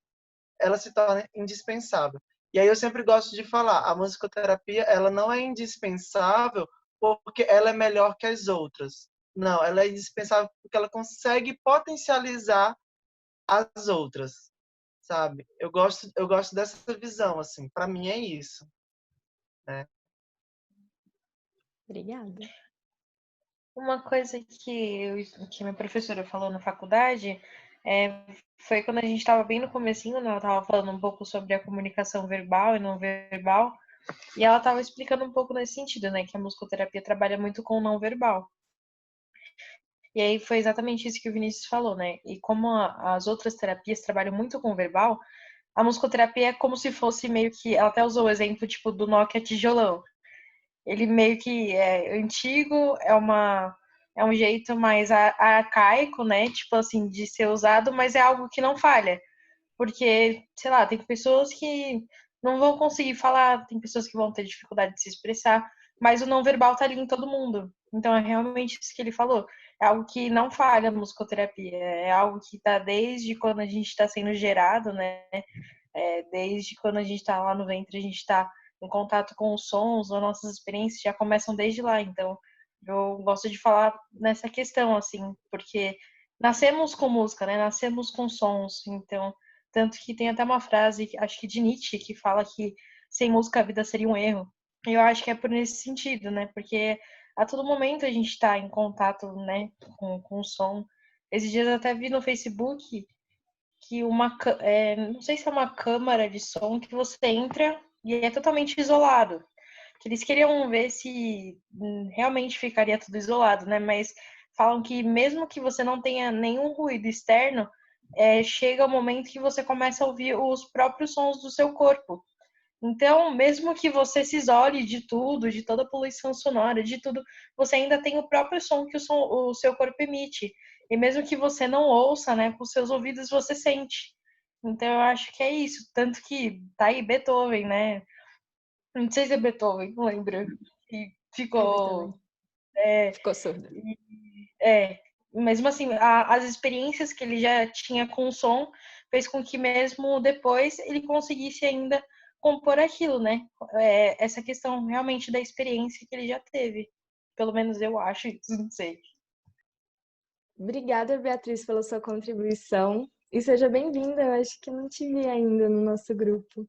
ela se torna indispensável. E aí eu sempre gosto de falar, a musicoterapia, ela não é indispensável porque ela é melhor que as outras. Não, ela é indispensável porque ela consegue potencializar as outras, sabe? Eu gosto dessa visão, assim. Para mim é isso, né? Obrigada. Uma coisa que minha professora falou na faculdade foi quando a gente estava bem no comecinho, né? Ela estava falando um pouco sobre a comunicação verbal e não verbal, e ela estava explicando um pouco nesse sentido, né? Que a musicoterapia trabalha muito com o não verbal. E aí foi exatamente isso que o Vinícius falou, né? E como as outras terapias trabalham muito com o verbal, a musicoterapia é como se fosse meio que... Ela até usou o exemplo, tipo, do Nokia tijolão. Ele meio que é antigo, é um jeito mais arcaico, né? Tipo assim, de ser usado, mas é algo que não falha. Porque, sei lá, tem pessoas que não vão conseguir falar, tem pessoas que vão ter dificuldade de se expressar, mas o não verbal tá ali em todo mundo. Então é realmente isso que ele falou. É algo que não falha a musicoterapia, é algo que tá desde quando a gente está sendo gerado, né? Desde quando a gente está lá no ventre, a gente está em contato com os sons, as nossas experiências já começam desde lá. Então, eu gosto de falar nessa questão, assim, porque nascemos com música, né? Nascemos com sons. Então, tanto que tem até uma frase, acho que de Nietzsche, que fala que sem música a vida seria um erro. E eu acho que é por nesse sentido, né? Porque a todo momento a gente está em contato, né, com o som. Esses dias eu até vi no Facebook que não sei se é uma câmara de som que você entra e é totalmente isolado. Que eles queriam ver se realmente ficaria tudo isolado, né? Mas falam que mesmo que você não tenha nenhum ruído externo, chega o momento que você começa a ouvir os próprios sons do seu corpo. Então, mesmo que você se isole de tudo, de toda a poluição sonora, de tudo, você ainda tem o próprio som que o seu corpo emite. E mesmo que você não ouça, né, com seus ouvidos você sente. Então, eu acho que é isso. Tanto que tá aí Beethoven, né? Não sei se é Beethoven, não lembro. E ficou. Ficou surda. Mesmo assim, as experiências que ele já tinha com o som fez com que mesmo depois ele conseguisse ainda compor aquilo, né? Essa questão realmente da experiência que ele já teve. Pelo menos eu acho isso, não sei. Obrigada, Beatriz, pela sua contribuição. E seja bem-vinda, eu acho que não te vi ainda no nosso grupo.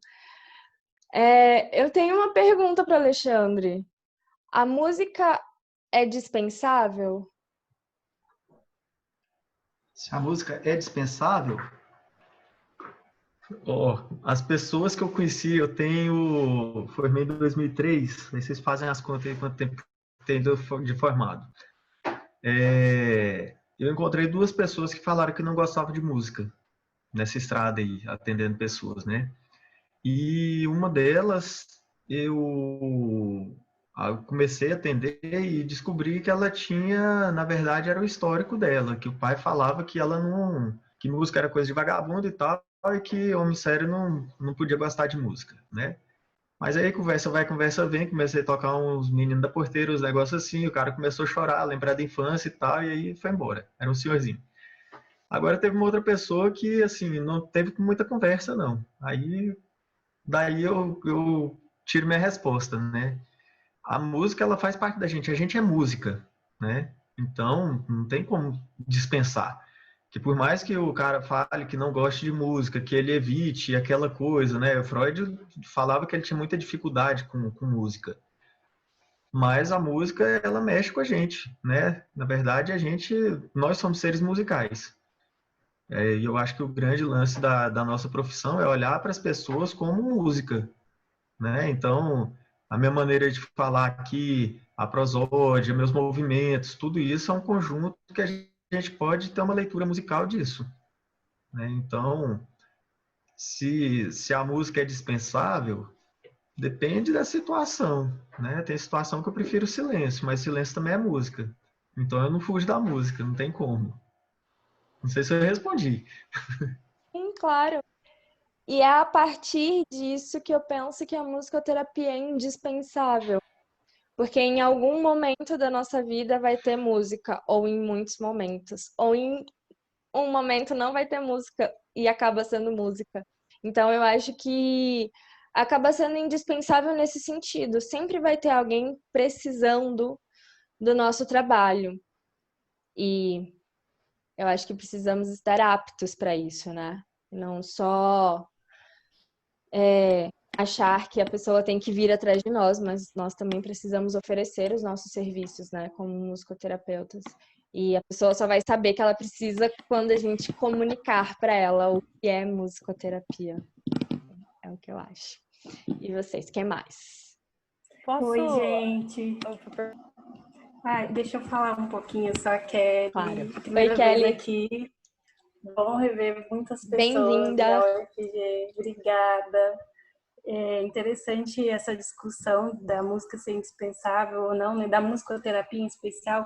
Eu tenho uma pergunta para Alexandre. A música é dispensável? Se a música é dispensável, as pessoas que eu conheci, formei em 2003, aí vocês fazem as contas aí quanto tempo tem de formado. Eu encontrei 2 pessoas que falaram que não gostavam de música nessa estrada aí, atendendo pessoas, né? E uma delas, eu comecei a atender e descobri que ela tinha, na verdade, era o histórico dela, que o pai falava que ela não, que música era coisa de vagabundo e tal, e que homem sério não podia gostar de música, né? Mas aí conversa vai, conversa vem, comecei a tocar uns meninos da porteira, uns negócios assim, o cara começou a chorar, lembrar da infância e tal, e aí foi embora. Era um senhorzinho. Agora teve uma outra pessoa que, assim, não teve muita conversa, não. Daí eu tiro minha resposta, né? A música, ela faz parte da gente. A gente é música, né? Então, não tem como dispensar. Que por mais que o cara fale que não goste de música, que ele evite aquela coisa, né? O Freud falava que ele tinha muita dificuldade com música. Mas a música, ela mexe com a gente, né? Na verdade, nós somos seres musicais. E eu acho que o grande lance da nossa profissão é olhar para as pessoas como música, né? Então, a minha maneira de falar aqui, a prosódia, meus movimentos, tudo isso é um conjunto que a gente pode ter uma leitura musical disso, né? Então, se a música é dispensável, depende da situação, né? Tem situação que eu prefiro silêncio, mas silêncio também é música. Então, eu não fujo da música, não tem como. Não sei se eu respondi. Sim, claro. E é a partir disso que eu penso que a musicoterapia é indispensável. Porque em algum momento da nossa vida vai ter música, ou em muitos momentos. Ou em um momento não vai ter música e acaba sendo música. Então eu acho que acaba sendo indispensável nesse sentido. Sempre vai ter alguém precisando do nosso trabalho. E eu acho que precisamos estar aptos para isso, né? Não só achar que a pessoa tem que vir atrás de nós, mas nós também precisamos oferecer os nossos serviços, né, como musicoterapeutas. E a pessoa só vai saber que ela precisa quando a gente comunicar para ela o que é musicoterapia. É o que eu acho. E vocês, quem mais? Posso? Oi, gente. Deixa eu falar um pouquinho só, Kelly. Claro. Primeira Oi, Kelly. vez aqui. Bom rever muitas pessoas. Bem-vinda. Da UFG. Obrigada. É interessante essa discussão da música ser indispensável ou não, né? Da musicoterapia em especial.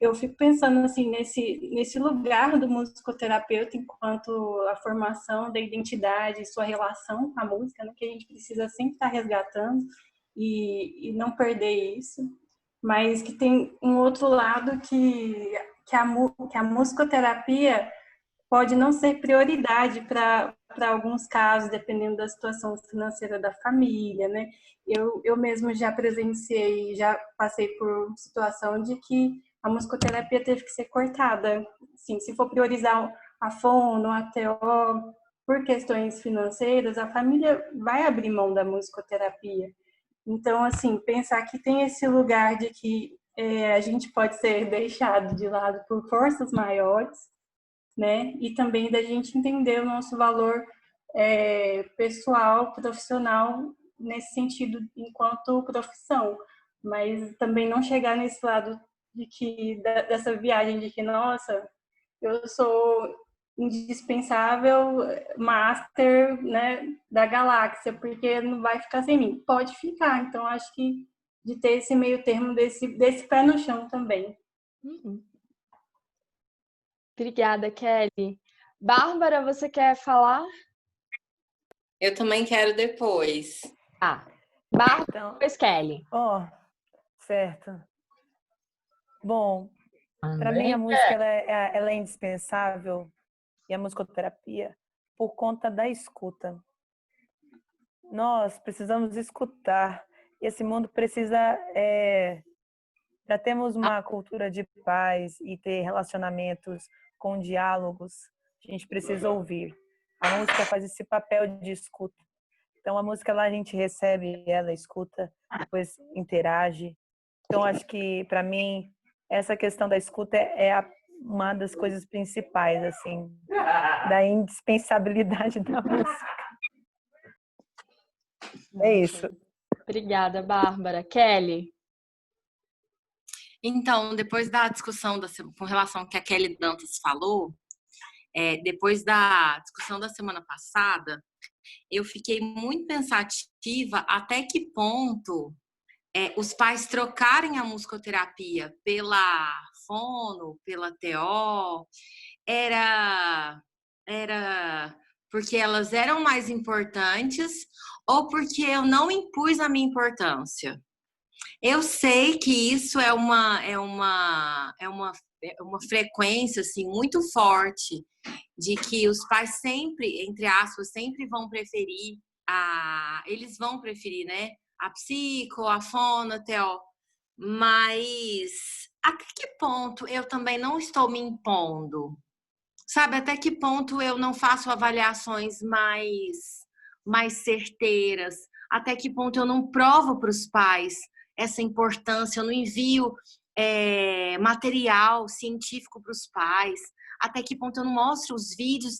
Eu fico pensando assim nesse lugar do musicoterapeuta enquanto a formação da identidade, sua relação com a música, né? Que a gente precisa sempre estar resgatando e não perder isso. Mas que tem um outro lado que a musicoterapia pode não ser prioridade para alguns casos, dependendo da situação financeira da família, né? Eu mesmo já presenciei, já passei por situação de que a musicoterapia teve que ser cortada. Assim, se for priorizar a fono, a TO, por questões financeiras, a família vai abrir mão da musicoterapia. Então, assim, pensar que tem esse lugar de que a gente pode ser deixado de lado por forças maiores, né? E também da gente entender o nosso valor pessoal, profissional, nesse sentido, enquanto profissão. Mas também não chegar nesse lado de que dessa viagem de que, nossa, eu sou indispensável master, né, da galáxia, porque não vai ficar sem mim. Pode ficar, então acho que de ter esse meio termo desse pé no chão também. Uhum. Obrigada, Kelly. Bárbara, você quer falar? Eu também quero depois. Bárbara, Então, depois Kelly. Certo. Bom, para mim a música ela é indispensável, e a musicoterapia por conta da escuta. Nós precisamos escutar. E esse mundo precisa, para termos uma cultura de paz e ter relacionamentos com diálogos, a gente precisa ouvir. A música faz esse papel de escuta. Então a música lá a gente recebe, ela escuta, depois interage. Então acho que para mim essa questão da escuta é uma das coisas principais, assim, da indispensabilidade da música. É isso. Obrigada, Bárbara. Kelly. Então, depois da discussão com relação ao que a Kelly Dantas falou, depois da discussão da semana passada, eu fiquei muito pensativa até que ponto os pais trocarem a musicoterapia pela fono, pela TO, era porque elas eram mais importantes ou porque eu não impus a minha importância. Eu sei que isso é uma frequência assim, muito forte de que os pais sempre, entre aspas, sempre vão preferir eles vão preferir, né? A psico, a fono, a TO. Mas até que ponto eu também não estou me impondo? Sabe, até que ponto eu não faço avaliações mais certeiras? Até que ponto eu não provo para os pais essa importância? Eu não envio material científico para os pais? Até que ponto eu não mostro os vídeos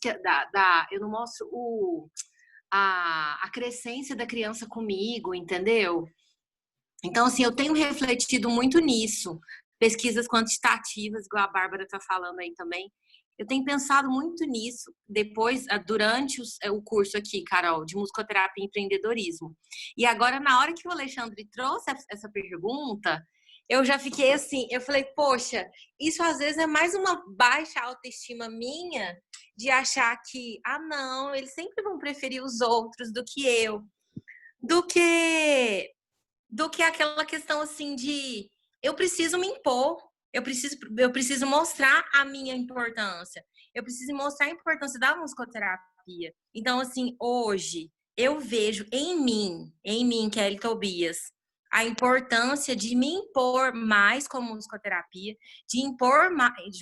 eu não mostro a crescência da criança comigo, entendeu? Então, assim, eu tenho refletido muito nisso. Pesquisas quantitativas, igual a Bárbara está falando aí também. Eu tenho pensado muito nisso durante o curso aqui, Carol, de musicoterapia e empreendedorismo. E agora, na hora que o Alexandre trouxe essa pergunta, eu já fiquei assim, eu falei, poxa, isso às vezes é mais uma baixa autoestima minha de achar que, não, eles sempre vão preferir os outros do que eu, do que aquela questão assim de eu preciso me impor, eu preciso mostrar a minha importância, eu preciso mostrar a importância da musicoterapia. Então, assim, hoje eu vejo em mim, Kelly Tobias, a importância de me impor mais como musicoterapia, de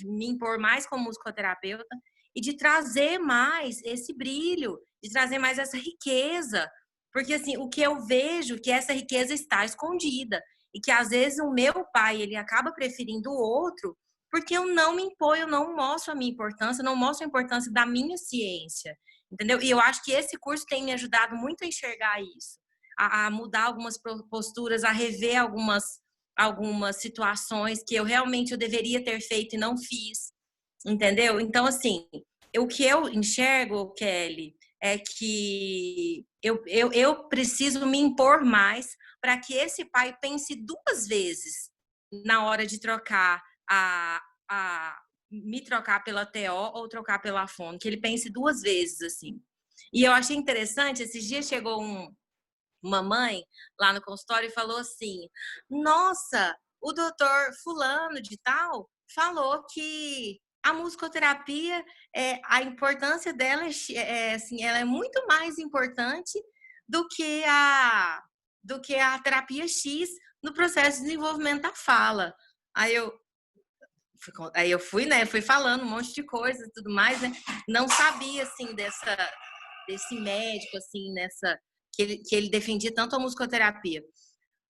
me impor mais como musicoterapeuta e de trazer mais esse brilho, de trazer mais essa riqueza. Porque, assim, o que eu vejo que essa riqueza está escondida e que, às vezes, o meu pai, ele acaba preferindo o outro porque eu não me imponho, eu não mostro a minha importância, não mostro a importância da minha ciência, entendeu? E eu acho que esse curso tem me ajudado muito a enxergar isso, a mudar algumas posturas, a rever algumas situações que eu realmente deveria ter feito e não fiz, entendeu? Então, assim, o que eu enxergo, Kelly, é que eu preciso me impor mais para que esse pai pense duas vezes na hora de trocar me trocar pela TO ou trocar pela fono, que ele pense duas vezes, assim. E eu achei interessante, esses dias chegou uma mãe lá no consultório e falou assim, nossa, o doutor fulano de tal falou que a musicoterapia, a importância dela assim, ela é muito mais importante do que a terapia X no processo de desenvolvimento da fala. Aí eu fui, né, fui falando um monte de coisa e tudo mais, né? Não sabia, assim, desse médico, assim, que ele defendia tanto a musicoterapia.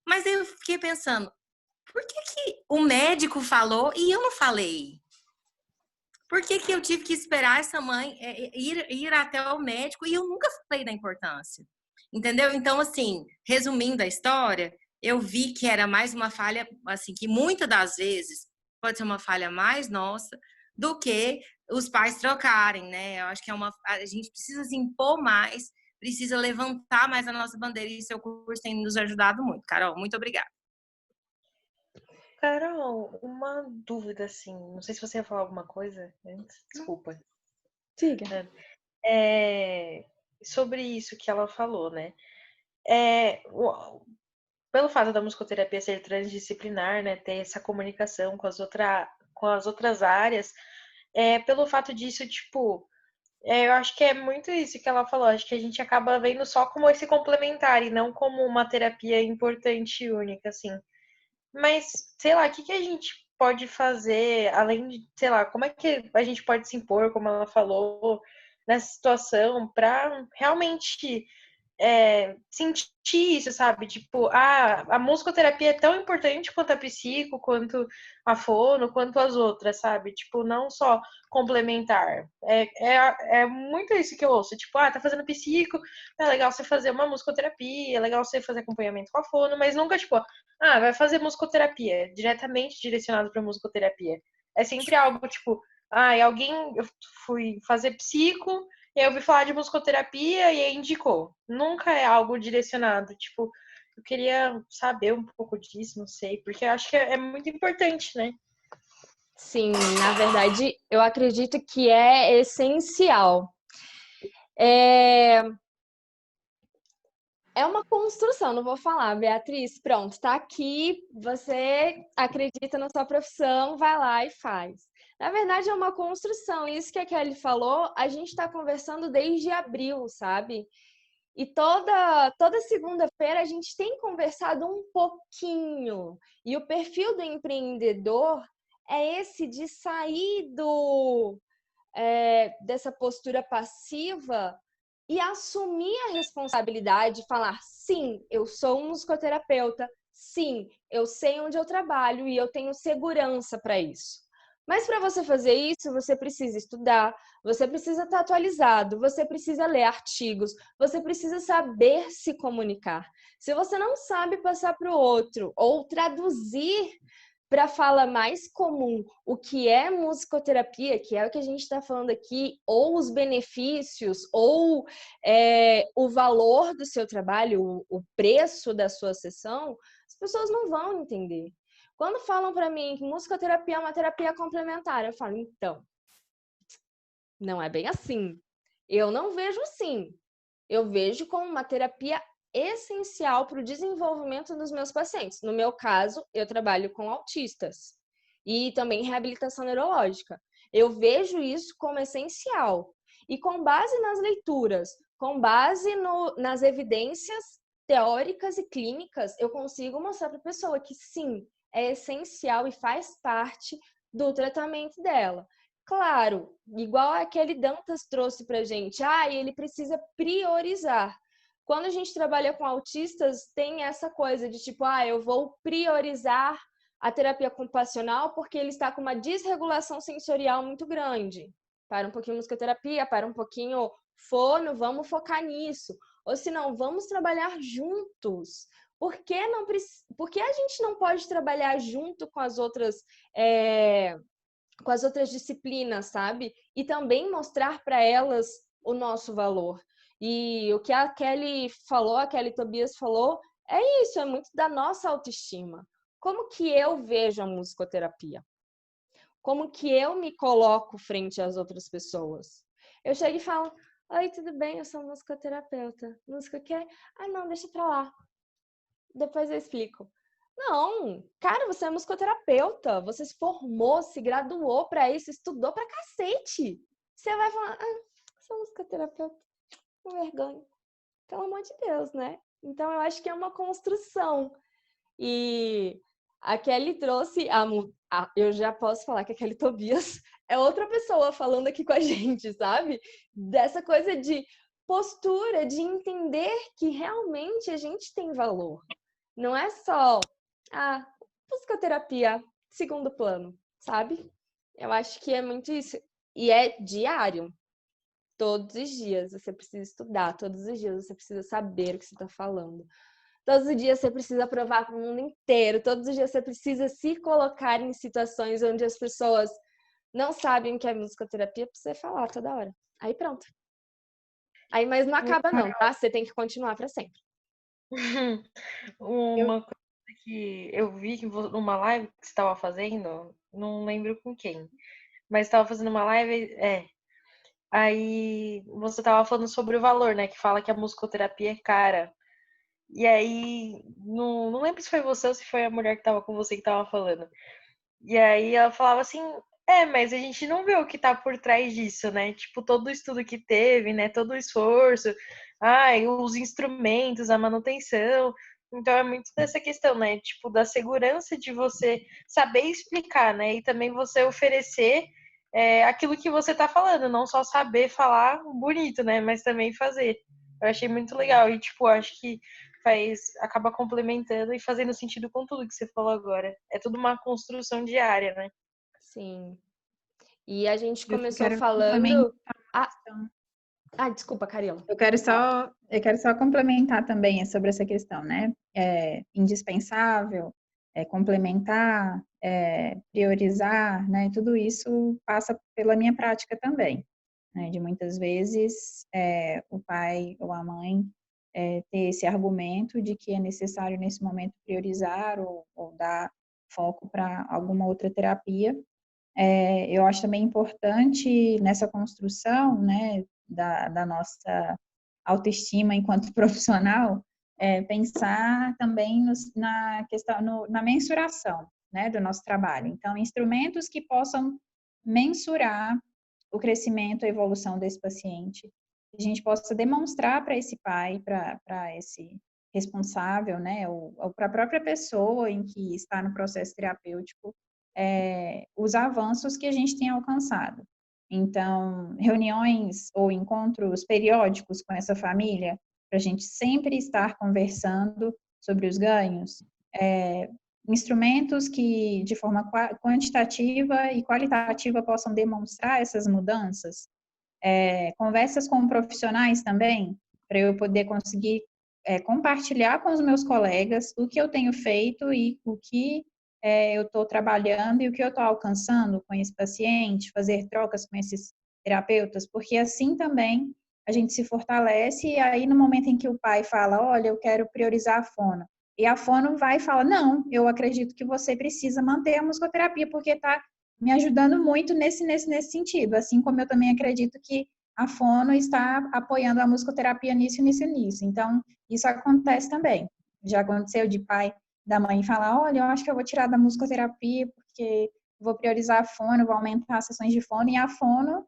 Mas aí eu fiquei pensando, por que o médico falou e eu não falei? Por que eu tive que esperar essa mãe ir até o médico e eu nunca falei da importância? Entendeu? Então, assim, resumindo a história, eu vi que era mais uma falha, assim, que muitas das vezes pode ser uma falha mais nossa do que os pais trocarem, né? Eu acho que a gente precisa se impor mais, precisa levantar mais a nossa bandeira e seu curso tem nos ajudado muito. Carol, muito obrigada. Carol, uma dúvida, assim, não sei se você ia falar alguma coisa antes, desculpa. Diga. Sobre isso que ela falou, né? Pelo fato da musicoterapia ser transdisciplinar, né, ter essa comunicação com as outras áreas, pelo fato disso, tipo, eu acho que é muito isso que ela falou, acho que a gente acaba vendo só como esse complementar e não como uma terapia importante e única, assim. Mas, sei lá, o que a gente pode fazer, além de, sei lá, como é que a gente pode se impor, como ela falou, nessa situação, para realmente sentir isso, sabe? Tipo, a musicoterapia é tão importante quanto a psico, quanto a fono, quanto as outras, sabe? Tipo, não só complementar. É muito isso que eu ouço. Tipo, tá fazendo psico, é legal você fazer uma musicoterapia, é legal você fazer acompanhamento com a fono, mas nunca, tipo, vai fazer musicoterapia, diretamente direcionado para musicoterapia. É sempre algo, tipo, eu fui fazer psico, e aí eu ouvi falar de musicoterapia e aí indicou. Nunca é algo direcionado. Tipo, eu queria saber um pouco disso, não sei, porque eu acho que é muito importante, né? Sim, na verdade, eu acredito que é essencial. É uma construção, não vou falar, Beatriz, pronto, tá aqui, você acredita na sua profissão, vai lá e faz. Na verdade, é uma construção, isso que a Kelly falou, a gente está conversando desde abril, sabe? E toda segunda-feira a gente tem conversado um pouquinho. E o perfil do empreendedor é esse de sair dessa postura passiva e assumir a responsabilidade, falar, sim, eu sou um musicoterapeuta, sim, eu sei onde eu trabalho e eu tenho segurança para isso. Mas para você fazer isso, você precisa estudar, você precisa estar atualizado, você precisa ler artigos, você precisa saber se comunicar. Se você não sabe passar para o outro ou traduzir para a fala mais comum o que é musicoterapia, que é o que a gente está falando aqui, ou os benefícios, ou o valor do seu trabalho, o preço da sua sessão, as pessoas não vão entender. Quando falam para mim que musicoterapia é uma terapia complementar, eu falo, então, não é bem assim. Eu não vejo assim. Eu vejo como uma terapia essencial para o desenvolvimento dos meus pacientes. No meu caso, eu trabalho com autistas e também reabilitação neurológica. Eu vejo isso como essencial. E com base nas leituras, com base nas evidências teóricas e clínicas, eu consigo mostrar para a pessoa que sim, é essencial e faz parte do tratamento dela. Claro, igual aquele Dantas trouxe para a gente, ele precisa priorizar. Quando a gente trabalha com autistas, tem essa coisa de tipo, eu vou priorizar a terapia ocupacional porque ele está com uma desregulação sensorial muito grande. Para um pouquinho musicoterapia, para um pouquinho fono, vamos focar nisso. Ou se não, vamos trabalhar juntos. Por que a gente não pode trabalhar junto com as outras disciplinas, sabe? E também mostrar para elas o nosso valor. E o que a Kelly Tobias falou, é isso, é muito da nossa autoestima. Como que eu vejo a musicoterapia? Como que eu me coloco frente às outras pessoas? Eu chego e falo, oi, tudo bem? Eu sou musicoterapeuta. Música o quê? Não, deixa pra lá. Depois eu explico. Não, cara, você é musicoterapeuta, você se formou, se graduou para isso, estudou pra cacete. Você vai falar, sou musicoterapeuta, com vergonha. Pelo amor de Deus, né? Então, eu acho que é uma construção. E a Kelly trouxe, eu já posso falar que a Kelly Tobias é outra pessoa falando aqui com a gente, sabe? Dessa coisa de postura, de entender que realmente a gente tem valor. Não é só musicoterapia, segundo plano, sabe? Eu acho que é muito isso. E é diário. Todos os dias você precisa estudar, todos os dias você precisa saber o que você está falando. Todos os dias você precisa provar para o mundo inteiro, todos os dias você precisa se colocar em situações onde as pessoas não sabem o que é musicoterapia para você falar toda hora. Aí pronto. Mas não acaba não, tá? Você tem que continuar para sempre. Uma coisa que eu vi numa live que você estava fazendo, não lembro com quem, mas estava fazendo uma live, aí você estava falando sobre o valor, né, que fala que a musicoterapia é cara. E aí, não lembro se foi você ou se foi a mulher que estava com você que estava falando. E aí ela falava assim, mas a gente não vê o que tá por trás disso, né? Tipo, todo o estudo que teve, né? Todo o esforço, os instrumentos, a manutenção. Então é muito dessa questão, né? Tipo, da segurança de você saber explicar, né? E também você oferecer aquilo que você tá falando, não só saber falar bonito, né? Mas também fazer. Eu achei muito legal e, tipo, acho que acaba complementando e fazendo sentido com tudo que você falou agora. É tudo uma construção diária, né? Sim. E a gente começou quero falando... desculpa, Carila. Eu quero só complementar também sobre essa questão, né? Indispensável, complementar, priorizar, né? Tudo isso passa pela minha prática também, né? De muitas vezes o pai ou a mãe ter esse argumento de que é necessário nesse momento priorizar ou dar foco para alguma outra terapia. Eu acho também importante nessa construção, né, da nossa autoestima enquanto profissional, pensar também na questão, na mensuração, né, do nosso trabalho. Então, instrumentos que possam mensurar o crescimento, a evolução desse paciente, que a gente possa demonstrar para esse pai, para esse responsável, né, ou para a própria pessoa em que está no processo terapêutico, os avanços que a gente tem alcançado. Então, reuniões ou encontros periódicos com essa família, para a gente sempre estar conversando sobre os ganhos, instrumentos que, de forma quantitativa e qualitativa, possam demonstrar essas mudanças, conversas com profissionais também, para eu poder conseguir compartilhar com os meus colegas o que eu tenho feito e o que eu estou trabalhando e o que eu estou alcançando com esse paciente, fazer trocas com esses terapeutas, porque assim também a gente se fortalece e aí no momento em que o pai fala, olha, eu quero priorizar a fono, E a fono vai e fala, não, eu acredito que você precisa manter a musicoterapia, porque está me ajudando muito nesse sentido. Assim como eu também acredito que a fono está apoiando a musicoterapia nisso. Então, isso acontece também. Já aconteceu de pai da mãe falar, olha, eu acho que eu vou tirar da musicoterapia, porque vou priorizar a fono, vou aumentar as sessões de fono, e a fono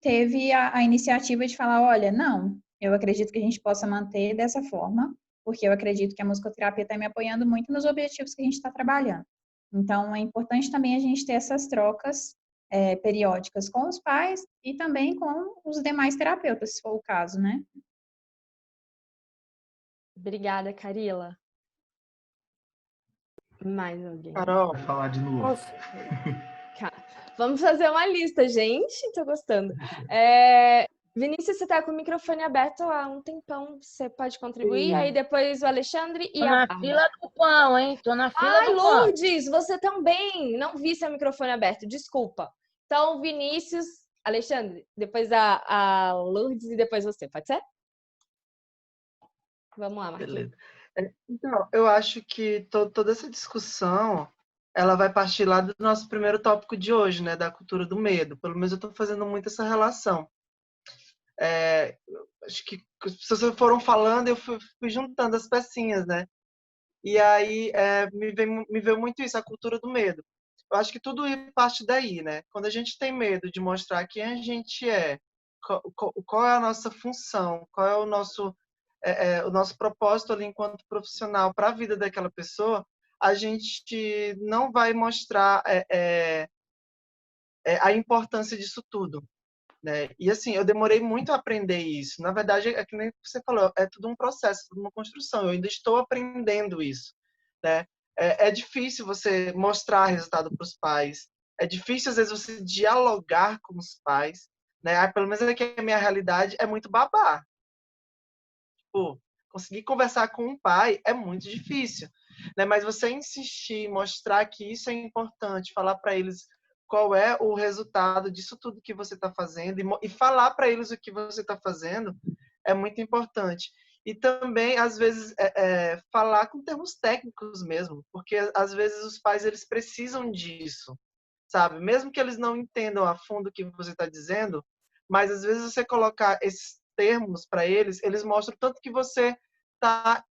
teve a iniciativa de falar, olha, não, eu acredito que a gente possa manter dessa forma, porque eu acredito que a musicoterapia está me apoiando muito nos objetivos que a gente está trabalhando. Então, é importante também a gente ter essas trocas periódicas com os pais e também com os demais terapeutas, se for o caso, né? Obrigada, Carila. Mais alguém? Carol, Pode falar de novo. Nossa, Vamos fazer uma lista, gente. Tô gostando. Vinícius, você tá com o microfone aberto há um tempão. Você pode contribuir. Sim. Aí depois o Alexandre e Tô a na Bárbara. fila do pão, hein? Tô na fila Ai, do pão. Lourdes, você também. Não vi seu microfone aberto. Desculpa. Então, Vinícius, Alexandre, depois a Lourdes e depois você. Pode ser? Vamos lá, Marquinhos. beleza. Então, eu acho que toda essa discussão, ela vai partir lá do nosso primeiro tópico de hoje, né? Da cultura do medo. Pelo menos eu estou fazendo muito essa relação. Acho que as pessoas foram falando e eu fui juntando as pecinhas, né? E aí me veio muito isso, a cultura do medo. Eu acho que tudo parte daí, né? Quando a gente tem medo de mostrar quem a gente é, qual é a nossa função, qual é o nosso propósito ali enquanto profissional para a vida daquela pessoa, a gente não vai mostrar a importância disso tudo. Né? E assim, eu demorei muito a aprender isso. Na verdade, é que nem você falou, é tudo um processo, tudo uma construção. Eu ainda estou aprendendo isso. Né? É difícil você mostrar resultado para os pais. É difícil, às vezes, você dialogar com os pais. Né? Pelo menos aqui a minha realidade é muito babá. Tipo, conseguir conversar com um pai é muito difícil. Né? Mas você insistir, mostrar que isso é importante, falar para eles qual é o resultado disso tudo que você está fazendo e falar para eles o que você está fazendo é muito importante. E também, às vezes, falar com termos técnicos mesmo, porque às vezes os pais eles precisam disso, sabe? Mesmo que eles não entendam a fundo o que você está dizendo, mas às vezes você colocar esses termos para eles, eles mostram tanto que você está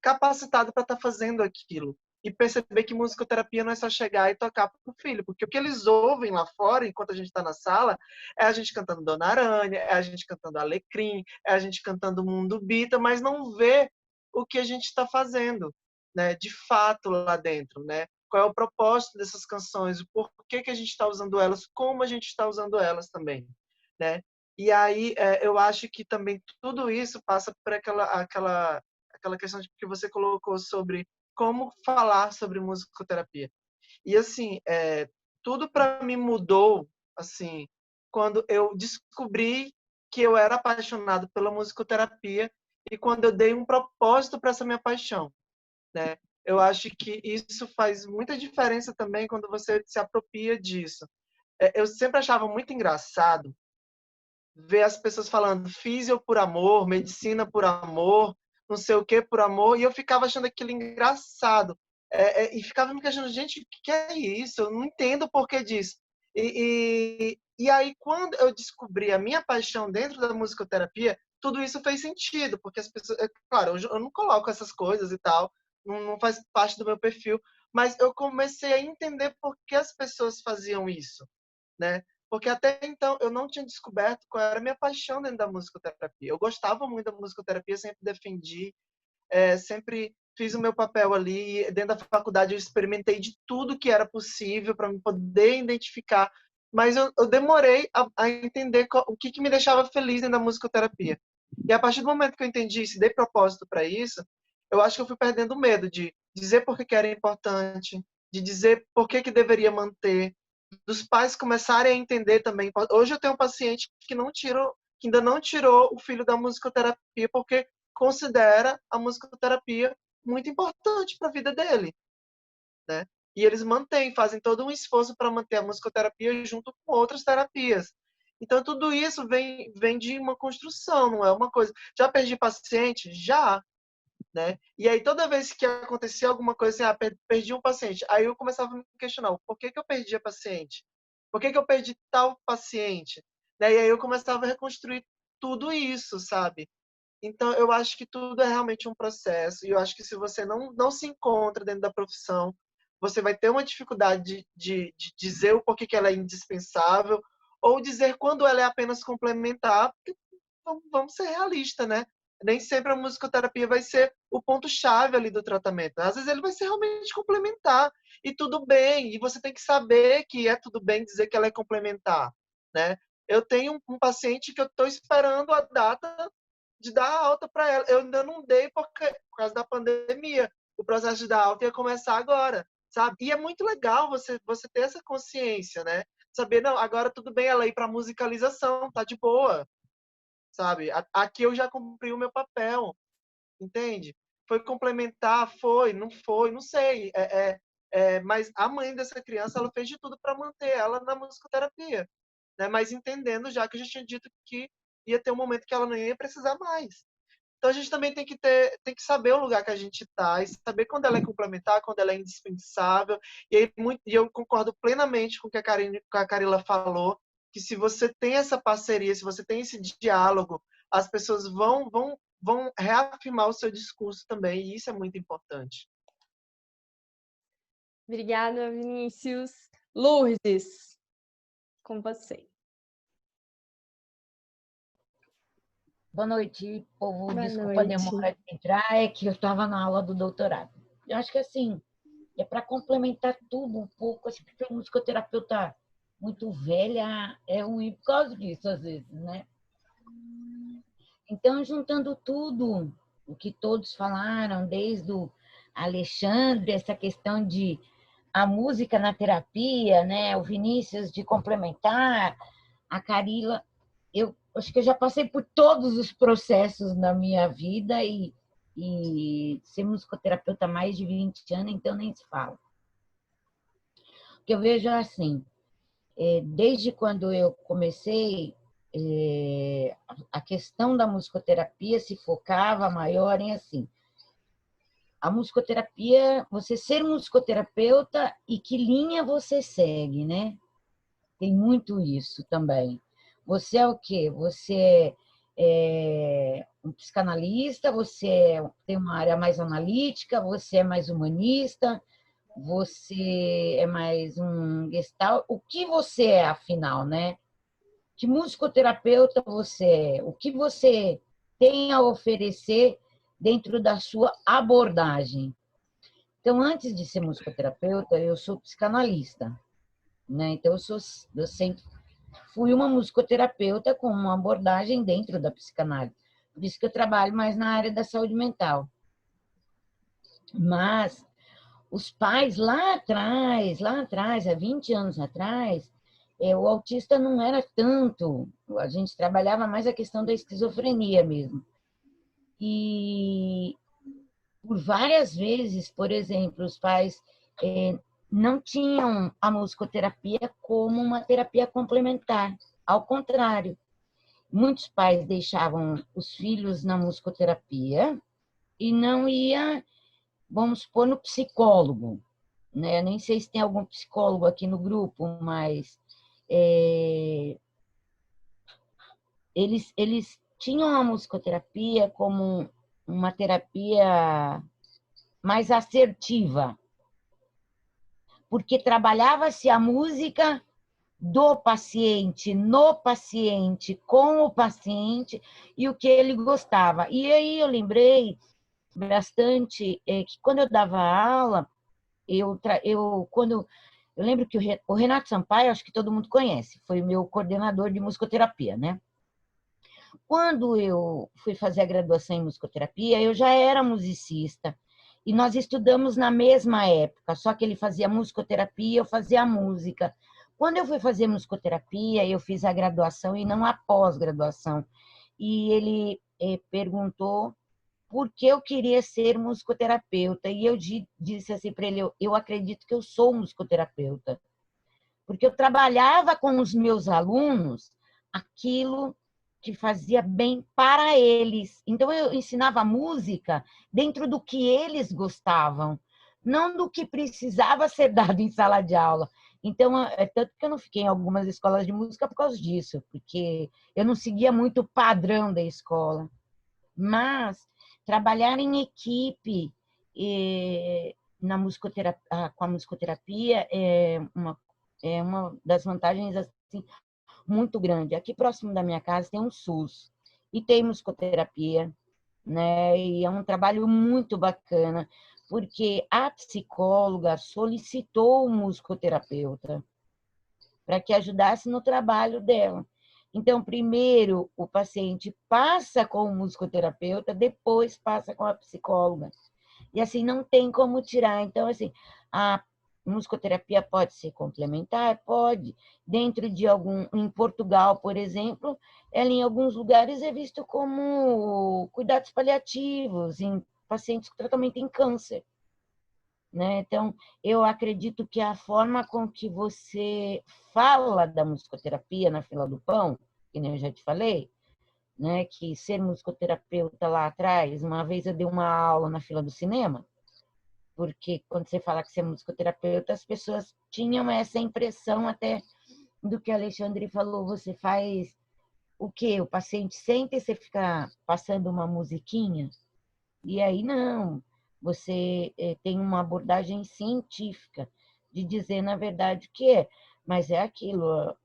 capacitado para estar fazendo aquilo. E perceber que musicoterapia não é só chegar e tocar para o filho, porque o que eles ouvem lá fora, enquanto a gente está na sala, é a gente cantando Dona Aranha, é a gente cantando Alecrim, é a gente cantando Mundo Bita, mas não vê o que a gente está fazendo, né, de fato lá dentro, né? Qual é o propósito dessas canções, o porquê que a gente está usando elas, como a gente está usando elas também, né? E aí eu acho que também tudo isso passa por aquela questão que você colocou sobre como falar sobre musicoterapia. E assim, tudo para mim mudou assim quando eu descobri que eu era apaixonado pela musicoterapia e quando eu dei um propósito para essa minha paixão, né? Eu acho que isso faz muita diferença também quando você se apropria disso. Eu sempre achava muito engraçado ver as pessoas falando físio por amor, medicina por amor, não sei o que por amor, e eu ficava achando aquilo engraçado. E ficava me questionando, gente, o que é isso? Eu não entendo o porquê disso. E aí, quando eu descobri a minha paixão dentro da musicoterapia, tudo isso fez sentido, porque as pessoas, claro, eu não coloco essas coisas e tal, não faz parte do meu perfil, mas eu comecei a entender por que as pessoas faziam isso, né? Porque até então eu não tinha descoberto qual era a minha paixão dentro da musicoterapia. Eu gostava muito da musicoterapia, sempre defendi, sempre fiz o meu papel ali. Dentro da faculdade eu experimentei de tudo que era possível para me poder identificar. Mas eu demorei a entender o que me deixava feliz dentro da musicoterapia. E a partir do momento que eu entendi isso e dei propósito para isso, eu acho que eu fui perdendo o medo de dizer por que era importante, de dizer por que deveria manter, dos pais começarem a entender também. Hoje eu tenho um paciente que ainda não tirou o filho da musicoterapia porque considera a musicoterapia muito importante para a vida dele, né? E eles fazem todo um esforço para manter a musicoterapia junto com outras terapias. Então tudo isso vem de uma construção, não é uma coisa. Já perdi paciente? Já. né? E aí toda vez que acontecia alguma coisa assim, perdi um paciente, aí eu começava a me questionar, por que que eu perdi a paciente? Por que que eu perdi tal paciente? Né? E aí eu começava a reconstruir tudo isso, sabe? Então eu acho que tudo é realmente um processo, e eu acho que se você não se encontra dentro da profissão, você vai ter uma dificuldade de dizer o porquê que ela é indispensável, ou dizer quando ela é apenas complementar, porque vamos ser realistas, né? Nem sempre a musicoterapia vai ser o ponto-chave ali do tratamento. Às vezes ele vai ser realmente complementar. E tudo bem. E você tem que saber que é tudo bem dizer que ela é complementar, né? Eu tenho um paciente que eu estou esperando a data de dar alta para ela. Eu ainda não dei por causa da pandemia. O processo de dar alta ia começar agora, sabe? E é muito legal você ter essa consciência, né? Saber, não, agora tudo bem ela ir para musicalização, tá de boa, sabe? Aqui eu já cumpri o meu papel, entende? Foi complementar, foi, não sei. Mas a mãe dessa criança, ela fez de tudo para manter ela na musicoterapia, né? Mas entendendo já que eu já tinha dito que ia ter um momento que ela não ia precisar mais. Então a gente também tem que saber o lugar que a gente está e saber quando ela é complementar, quando ela é indispensável. E eu concordo plenamente com o que a Carila falou, que se você tem essa parceria, se você tem esse diálogo, as pessoas vão reafirmar o seu discurso também, e isso é muito importante. Obrigada, Vinícius. Lourdes, com você. Boa noite, povo. Boa Desculpa a noite. demora de entrar, é que eu estava na aula do doutorado. Eu acho que assim, é para complementar tudo um pouco, acho que a musicoterapeuta muito velha é ruim por causa disso, às vezes, né? Então, juntando tudo o que todos falaram, desde o Alexandre, essa questão de a música na terapia, né? O Vinícius de complementar, a Carila, eu acho que eu já passei por todos os processos na minha vida e ser musicoterapeuta há mais de 20 anos, então nem se fala. O que eu vejo é assim, desde quando eu comecei, a questão da musicoterapia se focava maior em assim, a musicoterapia, você ser musicoterapeuta e que linha você segue, né? Tem muito isso também. Você é o quê? Você é um psicanalista, você tem uma área mais analítica, você é mais humanista, você é mais um gestalt. O que você é, afinal, né? Que musicoterapeuta você é? O que você tem a oferecer dentro da sua abordagem? Então, antes de ser musicoterapeuta, eu sou psicanalista, né? Então, eu sempre fui uma musicoterapeuta com uma abordagem dentro da psicanálise. Por isso que eu trabalho mais na área da saúde mental. Mas os pais lá atrás, há 20 anos atrás, o autista não era tanto. A gente trabalhava mais a questão da esquizofrenia mesmo. E por várias vezes, por exemplo, os pais não tinham a musicoterapia como uma terapia complementar. Ao contrário, muitos pais deixavam os filhos na musicoterapia e não ia, vamos supor, no psicólogo, né? Nem sei se tem algum psicólogo aqui no grupo, mas eles tinham a musicoterapia como uma terapia mais assertiva, porque trabalhava-se a música do paciente, no paciente, com o paciente e o que ele gostava. E aí eu lembrei bastante que quando eu dava aula, eu lembro que o Renato Sampaio, acho que todo mundo conhece, foi o meu coordenador de musicoterapia, né? Quando eu fui fazer a graduação em musicoterapia, eu já era musicista e nós estudamos na mesma época, só que ele fazia musicoterapia e eu fazia música. Quando eu fui fazer musicoterapia, eu fiz a graduação e não a pós-graduação. E ele perguntou por que eu queria ser musicoterapeuta. E eu disse assim para ele, eu acredito que eu sou musicoterapeuta. Porque eu trabalhava com os meus alunos aquilo que fazia bem para eles. Então, eu ensinava música dentro do que eles gostavam, não do que precisava ser dado em sala de aula. Então, é tanto que eu não fiquei em algumas escolas de música por causa disso, porque eu não seguia muito o padrão da escola. Mas trabalhar em equipe na musicoterapia, com a musicoterapia é uma das vantagens assim, muito grande. Aqui próximo da minha casa tem um SUS e tem musicoterapia, né? E é um trabalho muito bacana, porque a psicóloga solicitou o musicoterapeuta para que ajudasse no trabalho dela. Então, primeiro o paciente passa com o musicoterapeuta, depois passa com a psicóloga. E assim, não tem como tirar. Então, assim, a musicoterapia pode ser complementar? Pode. Dentro de em Portugal, por exemplo, ela em alguns lugares é visto como cuidados paliativos em pacientes com tratamento em câncer. Né? Então, eu acredito que a forma com que você fala da musicoterapia na fila do pão, que nem eu já te falei, né? Que ser musicoterapeuta lá atrás, uma vez eu dei uma aula na fila do cinema, porque quando você fala que você é musicoterapeuta, as pessoas tinham essa impressão até do que a Alexandre falou, você faz o quê? O paciente senta e você fica passando uma musiquinha? E aí não, você tem uma abordagem científica de dizer, na verdade, o que é. Mas é aquilo,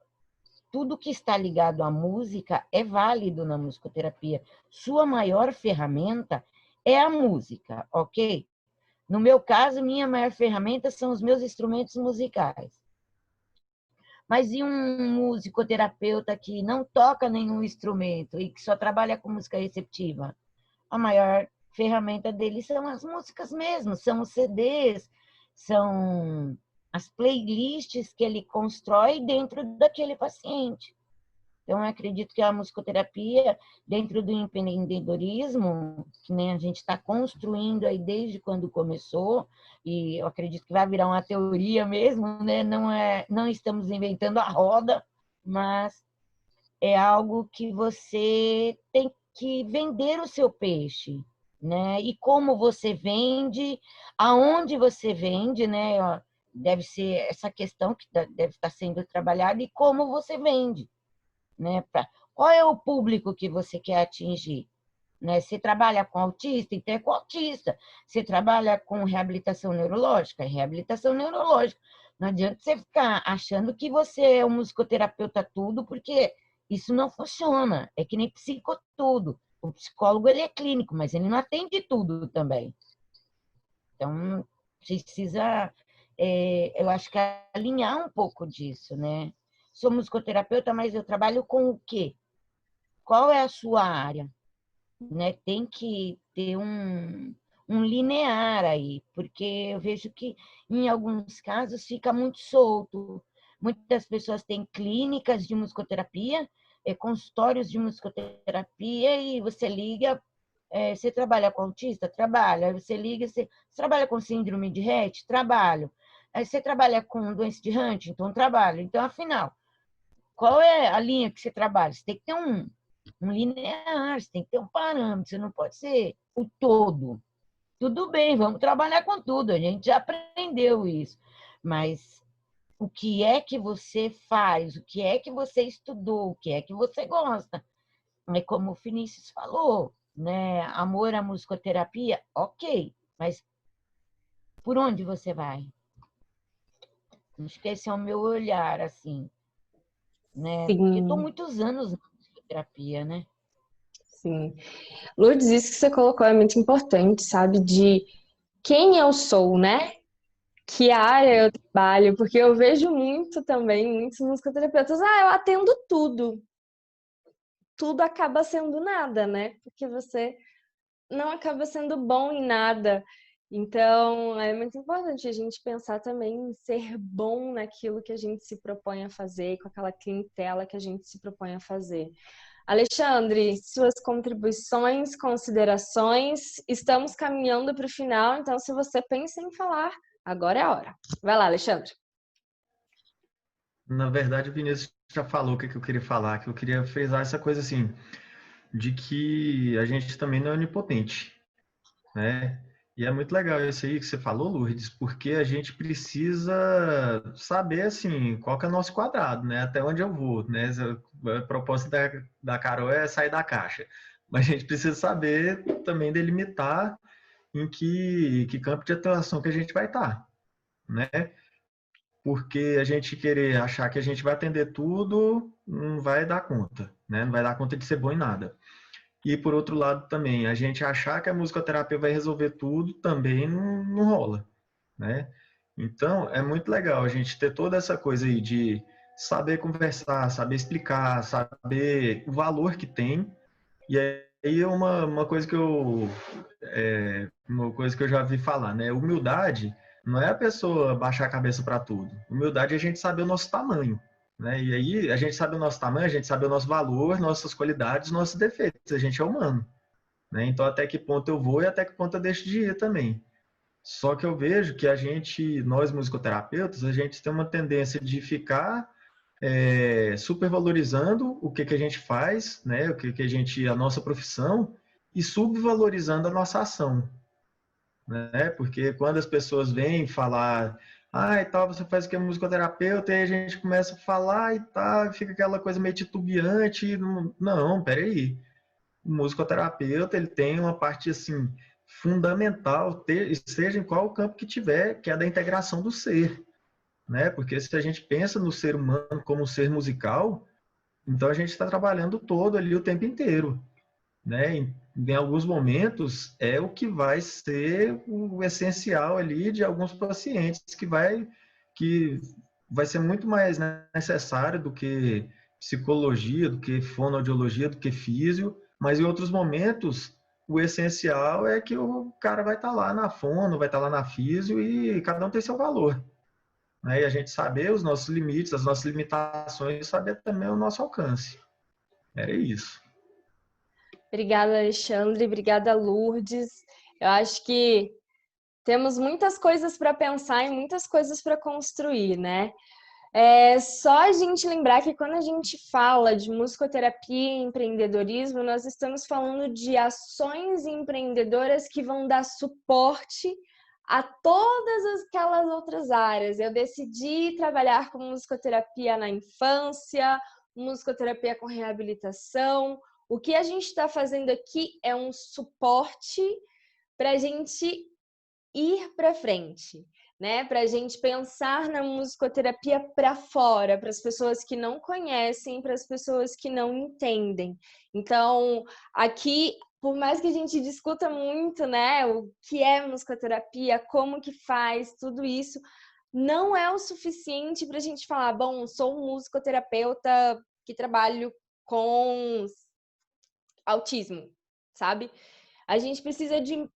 tudo que está ligado à música é válido na musicoterapia. Sua maior ferramenta é a música, ok? No meu caso, minha maior ferramenta são os meus instrumentos musicais. Mas e um musicoterapeuta que não toca nenhum instrumento e que só trabalha com música receptiva? A maior ferramenta dele são as músicas mesmo, são os CDs, são as playlists que ele constrói dentro daquele paciente. Então, eu acredito que a musicoterapia, dentro do empreendedorismo, que nem a gente está construindo aí desde quando começou, e eu acredito que vai virar uma teoria mesmo, né? Não estamos inventando a roda, mas é algo que você tem que vender o seu peixe, né? E como você vende, aonde você vende, né? Deve ser essa questão que deve estar sendo trabalhada e como você vende. Né? Qual é o público que você quer atingir? Né? Você trabalha com autista, então é com autista. Você trabalha com reabilitação neurológica, é reabilitação neurológica. Não adianta você ficar achando que você é um musicoterapeuta tudo, porque isso não funciona. É que nem psicotudo. O psicólogo ele é clínico, mas ele não atende tudo também. Então, precisa, eu acho que alinhar um pouco disso, né? Sou musicoterapeuta, mas eu trabalho com o quê? Qual é a sua área? Né? Tem que ter um linear aí, porque eu vejo que, em alguns casos, fica muito solto. Muitas pessoas têm clínicas de musicoterapia, consultórios de musicoterapia, e você liga, você trabalha com autista? Trabalha. Aí você liga, você trabalha com síndrome de Rett? Trabalho. Aí você trabalha com doença de Huntington? Trabalho. Então, afinal, qual é a linha que você trabalha? Você tem que ter um linear, você tem que ter um parâmetro, você não pode ser o todo. Tudo bem, vamos trabalhar com tudo, a gente já aprendeu isso. Mas o que é que você faz? O que é que você estudou? O que é que você gosta? É como o Vinícius falou, né? Amor à musicoterapia, ok, mas por onde você vai? Acho que esse é o meu olhar, assim. Né? Porque eu estou muitos anos na musicoterapia, né? Sim. Lourdes, isso que você colocou é muito importante, sabe? De quem eu sou, né? Que área eu trabalho, porque eu vejo muito também, muitos musicoterapeutas, eu atendo tudo. Tudo acaba sendo nada, né? Porque você não acaba sendo bom em nada. Então, é muito importante a gente pensar também em ser bom naquilo que a gente se propõe a fazer, com aquela clientela que a gente se propõe a fazer. Alexandre, suas contribuições, considerações, estamos caminhando para o final, então se você pensa em falar, agora é a hora. Vai lá, Alexandre. Na verdade, o Vinícius já falou o que eu queria falar, que eu queria frisar essa coisa assim, de que a gente também não é onipotente, né? E é muito legal isso aí que você falou, Lourdes, porque a gente precisa saber, assim, qual que é o nosso quadrado, né? Até onde eu vou, né? A proposta da Carol é sair da caixa. Mas a gente precisa saber também delimitar em que campo de atuação que a gente vai estar, né? Porque a gente querer achar que a gente vai atender tudo, não vai dar conta, né? Não vai dar conta de ser bom em nada. E por outro lado também, a gente achar que a musicoterapia vai resolver tudo também não rola, né? Então, é muito legal a gente ter toda essa coisa aí de saber conversar, saber explicar, saber o valor que tem. E aí uma coisa que uma coisa que eu já vi falar, né? Humildade não é a pessoa baixar a cabeça para tudo. Humildade é a gente saber o nosso tamanho, né? E aí a gente sabe o nosso tamanho, a gente sabe o nosso valor, nossas qualidades, nossos defeitos. A gente é humano, né? Então até que ponto eu vou e até que ponto eu deixo de ir também. Só que eu vejo que nós musicoterapeutas, a gente tem uma tendência de ficar supervalorizando o que a gente faz, né? A nossa profissão, e subvalorizando a nossa ação, né? Porque quando as pessoas vêm falar, e tal, você faz o que é musicoterapeuta, e aí a gente começa a falar e tal, fica aquela coisa meio titubeante. Não, peraí. O musicoterapeuta, ele tem uma parte, assim, fundamental, seja em qual campo que tiver, que é a da integração do ser, né? Porque se a gente pensa no ser humano como um ser musical, então a gente está trabalhando todo ali o tempo inteiro, né? Em alguns momentos é o que vai ser o essencial ali de alguns pacientes que vai ser muito mais necessário do que psicologia, do que fonoaudiologia, do que físio, mas em outros momentos o essencial é que o cara vai estar lá na fono, vai estar lá na físio e cada um tem seu valor, né? E a gente saber os nossos limites, as nossas limitações, saber também o nosso alcance. Era isso. Obrigada, Alexandre. Obrigada, Lourdes. Eu acho que temos muitas coisas para pensar e muitas coisas para construir, né? É só a gente lembrar que quando a gente fala de musicoterapia e empreendedorismo, nós estamos falando de ações empreendedoras que vão dar suporte a todas aquelas outras áreas. Eu decidi trabalhar com musicoterapia na infância, musicoterapia com reabilitação. O que a gente está fazendo aqui é um suporte para a gente ir para frente, né? Para a gente pensar na musicoterapia para fora, para as pessoas que não conhecem, para as pessoas que não entendem. Então, aqui, por mais que a gente discuta muito, né, o que é musicoterapia, como que faz, tudo isso, não é o suficiente para a gente falar, bom, sou um musicoterapeuta que trabalho com autismo, sabe? A gente precisa de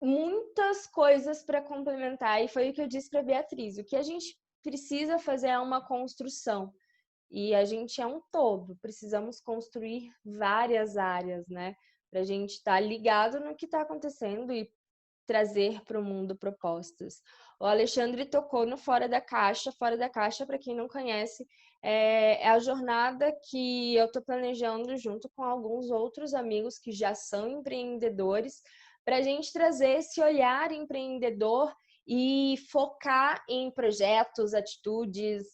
muitas coisas para complementar, e foi o que eu disse para a Beatriz. O que a gente precisa fazer é uma construção, e a gente é um todo, precisamos construir várias áreas, né? Para a gente estar ligado no que está acontecendo e trazer para o mundo propostas. O Alexandre tocou no Fora da Caixa. Fora da Caixa, para quem não conhece, é a jornada que eu estou planejando junto com alguns outros amigos que já são empreendedores, para a gente trazer esse olhar empreendedor e focar em projetos, atitudes,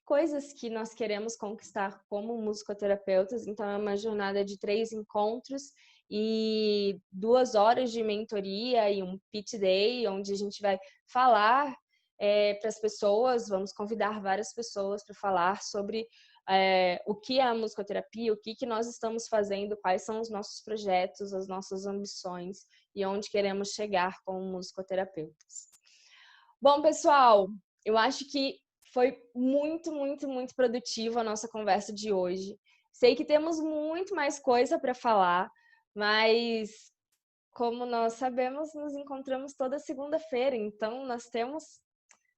coisas que nós queremos conquistar como musicoterapeutas. Então, é uma jornada de 3 encontros e 2 horas de mentoria e um pitch day, onde a gente vai falar para as pessoas, vamos convidar várias pessoas para falar sobre o que é a musicoterapia, o que nós estamos fazendo, quais são os nossos projetos, as nossas ambições e onde queremos chegar como musicoterapeutas. Bom, pessoal, eu acho que foi muito, muito, muito produtiva a nossa conversa de hoje. Sei que temos muito mais coisa para falar, mas como nós sabemos, nos encontramos toda segunda-feira, então nós temos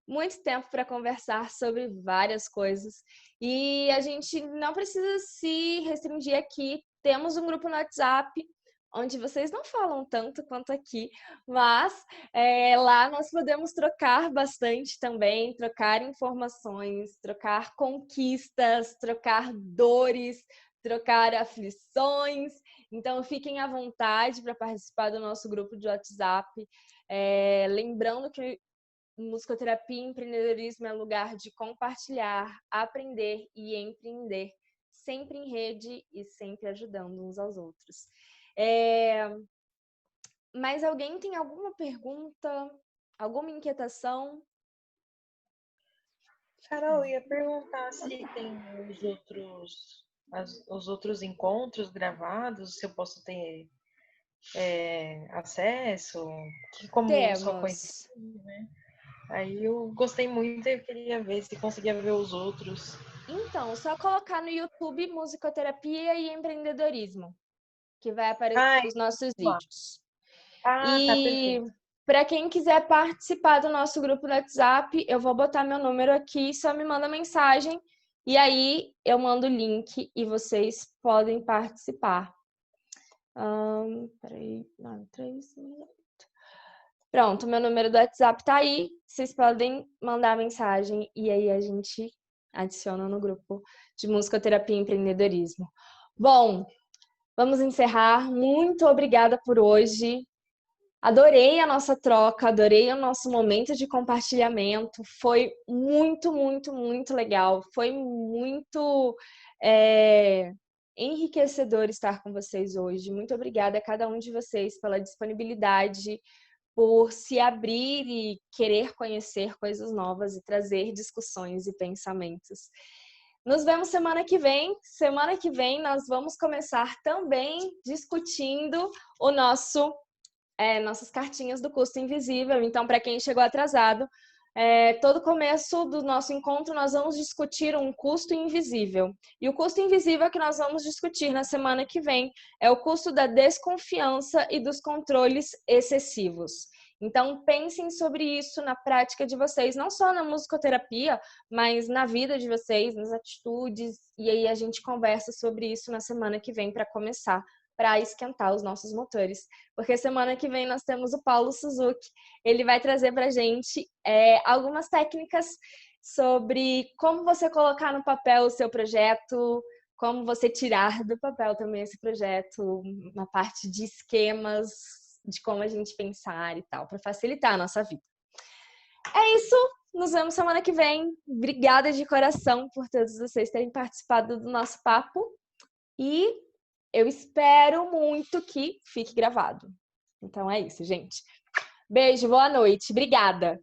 muito tempo para conversar sobre várias coisas. E a gente não precisa se restringir aqui. Temos um grupo no WhatsApp onde vocês não falam tanto quanto aqui, mas lá nós podemos trocar bastante também, trocar informações, trocar conquistas, trocar dores, trocar aflições. Então, fiquem à vontade para participar do nosso grupo de WhatsApp. Lembrando que musicoterapia e empreendedorismo é lugar de compartilhar, aprender e empreender, sempre em rede e sempre ajudando uns aos outros. Mas alguém tem alguma pergunta, alguma inquietação? Carol, ia perguntar se tem os outros encontros gravados, se eu posso ter acesso, que como só conheci, né? Aí eu gostei muito e eu queria ver se conseguia ver os outros. Então, só colocar no YouTube musicoterapia e empreendedorismo, que vai aparecer os nossos vídeos. Tá perfeito. Para quem quiser participar do nosso grupo no WhatsApp, eu vou botar meu número aqui, só me manda mensagem e aí eu mando o link e vocês podem participar. Peraí, 938. Pronto, meu número do WhatsApp tá aí, vocês podem mandar mensagem e aí a gente adiciona no grupo de musicoterapia e empreendedorismo. Bom, vamos encerrar. Muito obrigada por hoje. Adorei a nossa troca, adorei o nosso momento de compartilhamento. Foi muito, muito, muito legal. Foi muito enriquecedor estar com vocês hoje. Muito obrigada a cada um de vocês pela disponibilidade, por se abrir e querer conhecer coisas novas e trazer discussões e pensamentos. Nos vemos semana que vem. Semana que vem nós vamos começar também discutindo o nossas cartinhas do custo invisível. Então, para quem chegou atrasado, todo começo do nosso encontro nós vamos discutir um custo invisível. E o custo invisível que nós vamos discutir na semana que vem é o custo da desconfiança e dos controles excessivos. Então, pensem sobre isso na prática de vocês, não só na musicoterapia, mas na vida de vocês, nas atitudes. E aí a gente conversa sobre isso na semana que vem para começar, para esquentar os nossos motores. Porque semana que vem nós temos o Paulo Suzuki. Ele vai trazer para a gente algumas técnicas sobre como você colocar no papel o seu projeto, como você tirar do papel também esse projeto, na parte de esquemas, de como a gente pensar e tal, para facilitar a nossa vida. É isso, nos vemos semana que vem. Obrigada de coração por todos vocês terem participado do nosso papo e eu espero muito que fique gravado. Então é isso, gente. Beijo, boa noite. Obrigada.